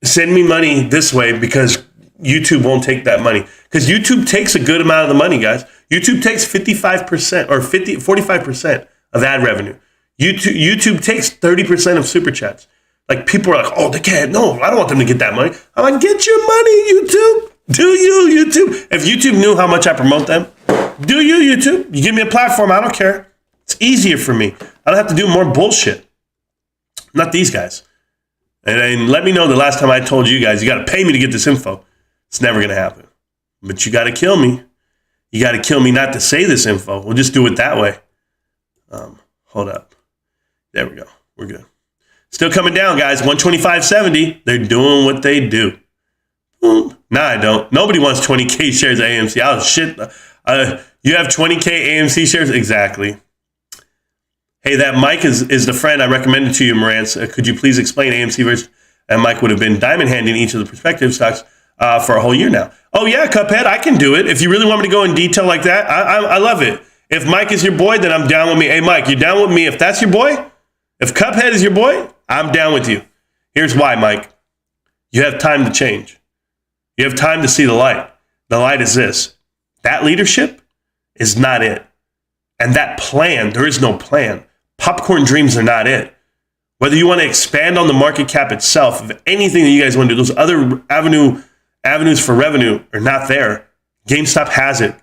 send me money this way because YouTube won't take that money. Because YouTube takes a good amount of the money, guys. YouTube takes 55% or 45% of ad revenue. YouTube takes 30% of super chats. Like, people are like, oh, they can't. No, I don't want them to get that money. I'm like, get your money, YouTube. Do you, YouTube? If YouTube knew how much I promote them, do you, YouTube? You give me a platform, I don't care. It's easier for me. I don't have to do more bullshit. Not these guys. And let me know the last time I told you guys, you got to pay me to get this info. It's never going to happen. But you got to kill me. You got to kill me not to say this info. We'll just do it that way. Hold up. There we go. We're good. Still coming down, guys. 125.70. They're doing what they do. Nah, I don't. Nobody wants 20K shares of AMC. Oh, shit. You have 20K AMC shares? Exactly. Hey, that Mike is the friend I recommended to you, Marantz. Could you please explain AMC versus... And Mike would have been diamond handing each of the prospective stocks for a whole year now. Oh, yeah, Cuphead, I can do it. If you really want me to go in detail like that, I love it. If Mike is your boy, then I'm down with me. Hey, Mike, you down with me? If that's your boy? If Cuphead is your boy, I'm down with you. Here's why, Mike. You have time to change. You have time to see the light. The light is this. That leadership is not it. And that plan, there is no plan. Popcorn dreams are not it. Whether you want to expand on the market cap itself, if anything that you guys want to do, those other avenues for revenue are not there. GameStop has it.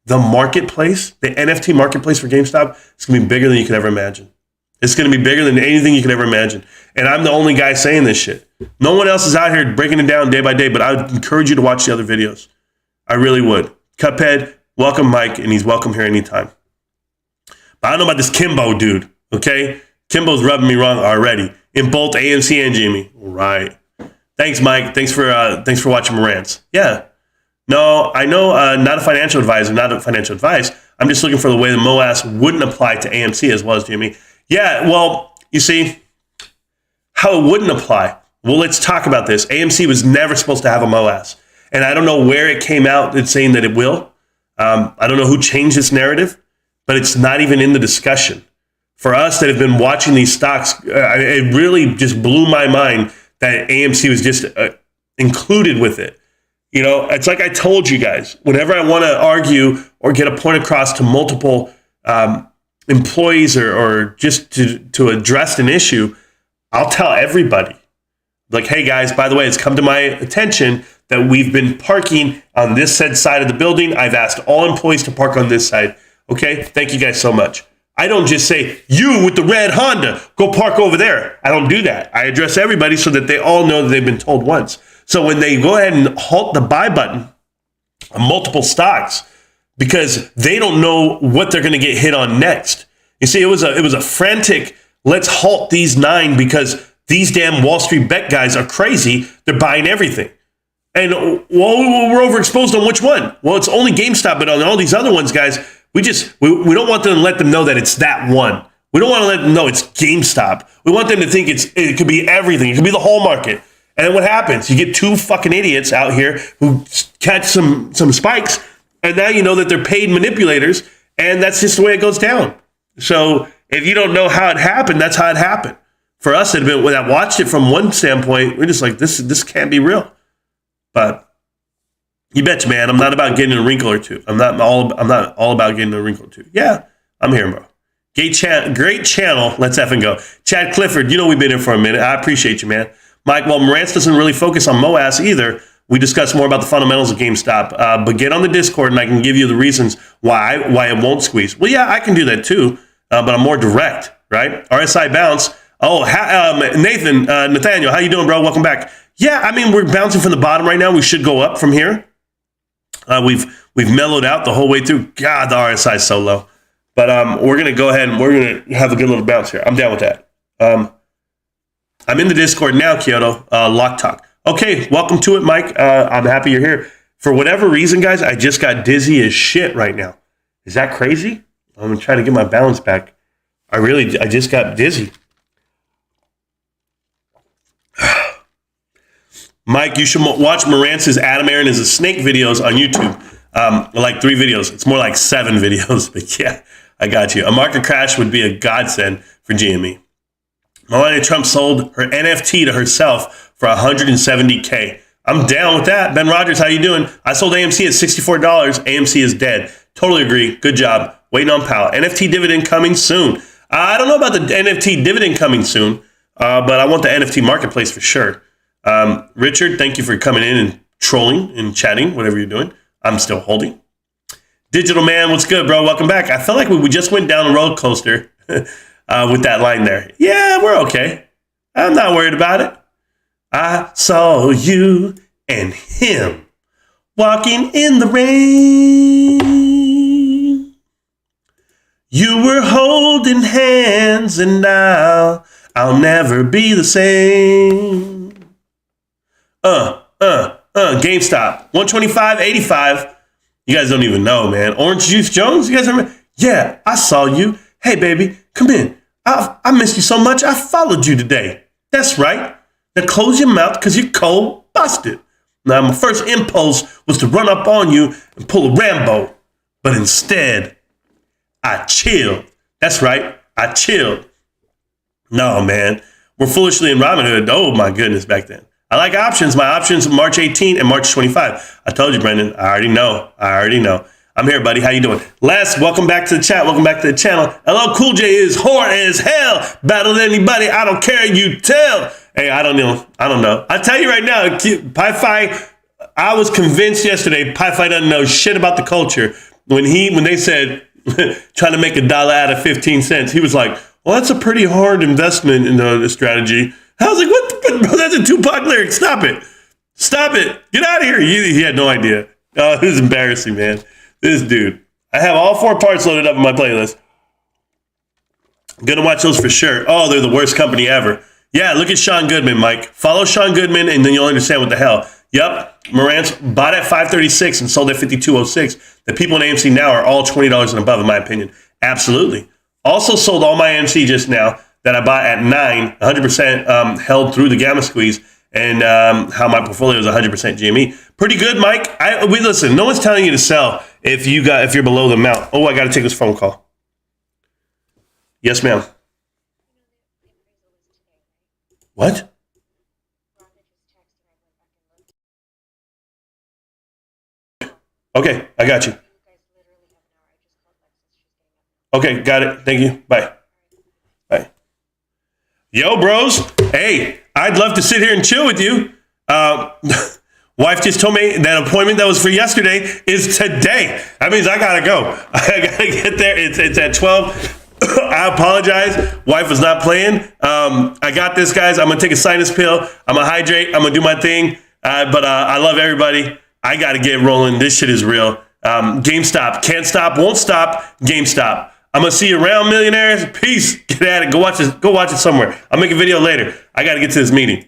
The marketplace, the NFT marketplace for GameStop is going to be bigger than you could ever imagine. It's going to be bigger than anything you could ever imagine. And I'm the only guy saying this shit. No one else is out here breaking it down day by day, but I would encourage you to watch the other videos. I really would. Cuphead, welcome Mike, and he's welcome here anytime. But I don't know about this Kimbo dude, okay? Kimbo's rubbing me wrong already in both AMC and Jimmy. Right. Thanks, Mike. Thanks for watching my rants. Yeah. No, I know, not a financial advisor, not a financial advice. I'm just looking for the way the MOAS wouldn't apply to AMC as well as Jimmy. Yeah, well, you see, how it wouldn't apply. Well, let's talk about this. AMC was never supposed to have a MOAS. And I don't know where it came out that's saying that it will. I don't know who changed this narrative, but it's not even in the discussion. For us that have been watching these stocks, it really just blew my mind that AMC was just included with it. You know, it's like I told you guys, whenever I want to argue or get a point across to multiple employees or just to address an issue, I'll tell everybody. Like, hey guys, by the way, it's come to my attention that we've been parking on this said side of the building. I've asked all employees to park on this side. Okay, thank you guys so much. I don't just say, you with the red Honda, go park over there. I don't do that. I address everybody so that they all know that they've been told once. So when they go ahead and halt the buy button on multiple stocks, because they don't know what they're going to get hit on next. You see, it was a frantic, let's halt these 9 because these damn Wall Street bet guys are crazy. They're buying everything. And well, we're overexposed on which one? Well, it's only GameStop, but on all these other ones, guys, we don't want them to let them know that it's that one. We don't want to let them know it's GameStop. We want them to think it could be everything. It could be the whole market. And then what happens? You get 2 fucking idiots out here who catch some spikes, and now you know that they're paid manipulators, and that's just the way it goes down. So if you don't know how it happened, that's how it happened. For us, when I watched it from one standpoint, we're just like, this can't be real. But you betcha, man, I'm not about getting a wrinkle or two. I'm not all about getting a wrinkle or two. Yeah, I'm here, bro. Great channel. Let's effing go. Chad Clifford, you know we've been here for a minute. I appreciate you, man. Mike, well, Marantz doesn't really focus on MOAS either. We discuss more about the fundamentals of GameStop. But get on the Discord and I can give you the reasons why it won't squeeze. Well, yeah, I can do that too, but I'm more direct, right? RSI bounce. Oh, Nathaniel, how you doing, bro? Welcome back. Yeah, I mean, we're bouncing from the bottom right now. We should go up from here. We've mellowed out the whole way through. God, the RSI is so low. But we're going to go ahead and we're going to have a good little bounce here. I'm down with that. I'm in the Discord now, Kyoto. Lock Talk. Okay, welcome to it, Mike. I'm happy you're here. For whatever reason, guys, I just got dizzy as shit right now. Is that crazy? I'm going to try to get my balance back. I just got dizzy. Mike, you should watch Marantz's Adam Aaron is a Snake videos on YouTube. Like 3 videos. It's more like 7 videos. But yeah, I got you. A market crash would be a godsend for GME. Melania Trump sold her NFT to herself for $170K. I'm down with that. Ben Rogers, how you doing? I sold AMC at $64. AMC is dead. Totally agree. Good job. Waiting on Powell. NFT dividend coming soon. I don't know about the NFT dividend coming soon, but I want the NFT marketplace for sure. Richard, thank you for coming in and trolling and chatting, whatever you're doing. I'm still holding. Digital Man, what's good, bro? Welcome back. I felt like we just went down a roller coaster with that line there. Yeah, we're okay. I'm not worried about it. I saw you and him walking in the rain. You were holding hands and now I'll never be the same. GameStop, 125.85. You guys don't even know, man. Orange Juice Jones, you guys remember? Yeah, I saw you. Hey, baby, come in. I missed you so much, I followed you today. That's right. Now close your mouth because you're cold busted. Now, my first impulse was to run up on you and pull a Rambo. But instead, I chilled. That's right, I chilled. No, man. were foolishly in Robinhood. Oh my goodness, back then. I like options. My options March 18 and March 25. I told you, Brendan. I already know. I'm here, buddy. How you doing? Les, welcome back to the chat. Welcome back to the channel. LL Cool J is hard as hell. Battle anybody. I don't care. You tell. Hey, I don't know. I tell you right now, Pi-Fi, I was convinced yesterday Pi-Fi doesn't know shit about the culture. When they said trying to make $1 out of 15 cents, he was like, well, that's a pretty hard investment in the strategy. I was like, what? Bro, that's a Tupac lyric. Stop it. Get out of here. He had no idea. Oh, this is embarrassing, man. This dude. I have all 4 parts loaded up in my playlist. I'm going to watch those for sure. Oh, they're the worst company ever. Yeah, look at Sean Goodman, Mike. Follow Sean Goodman, and then you'll understand what the hell. Yep, Marantz bought at $5.36 and sold at $52.06. The people in AMC now are all $20 and above, in my opinion. Absolutely. Also sold all my AMC just now that I bought at 9, 100% held through the gamma squeeze, and how my portfolio is 100% GME. Pretty good, Mike. Listen. No one's telling you to sell if you're below the amount. Oh, I got to take this phone call. Yes, ma'am. What? Okay, I got you. Okay, got it. Thank you. Bye. Yo, bros. Hey, I'd love to sit here and chill with you. Wife just told me that appointment that was for yesterday is today. That means I gotta go. I gotta get there. It's at 12. I apologize. Wife was not playing. I got this, guys. I'm gonna take a sinus pill. I'm gonna hydrate. I'm gonna do my thing. But I love everybody. I gotta get rolling. This shit is real. GameStop. Can't stop, won't stop. GameStop. I'm gonna see you around, millionaires. Peace. Get at it. Go watch it somewhere. I'll make a video later. I gotta get to this meeting.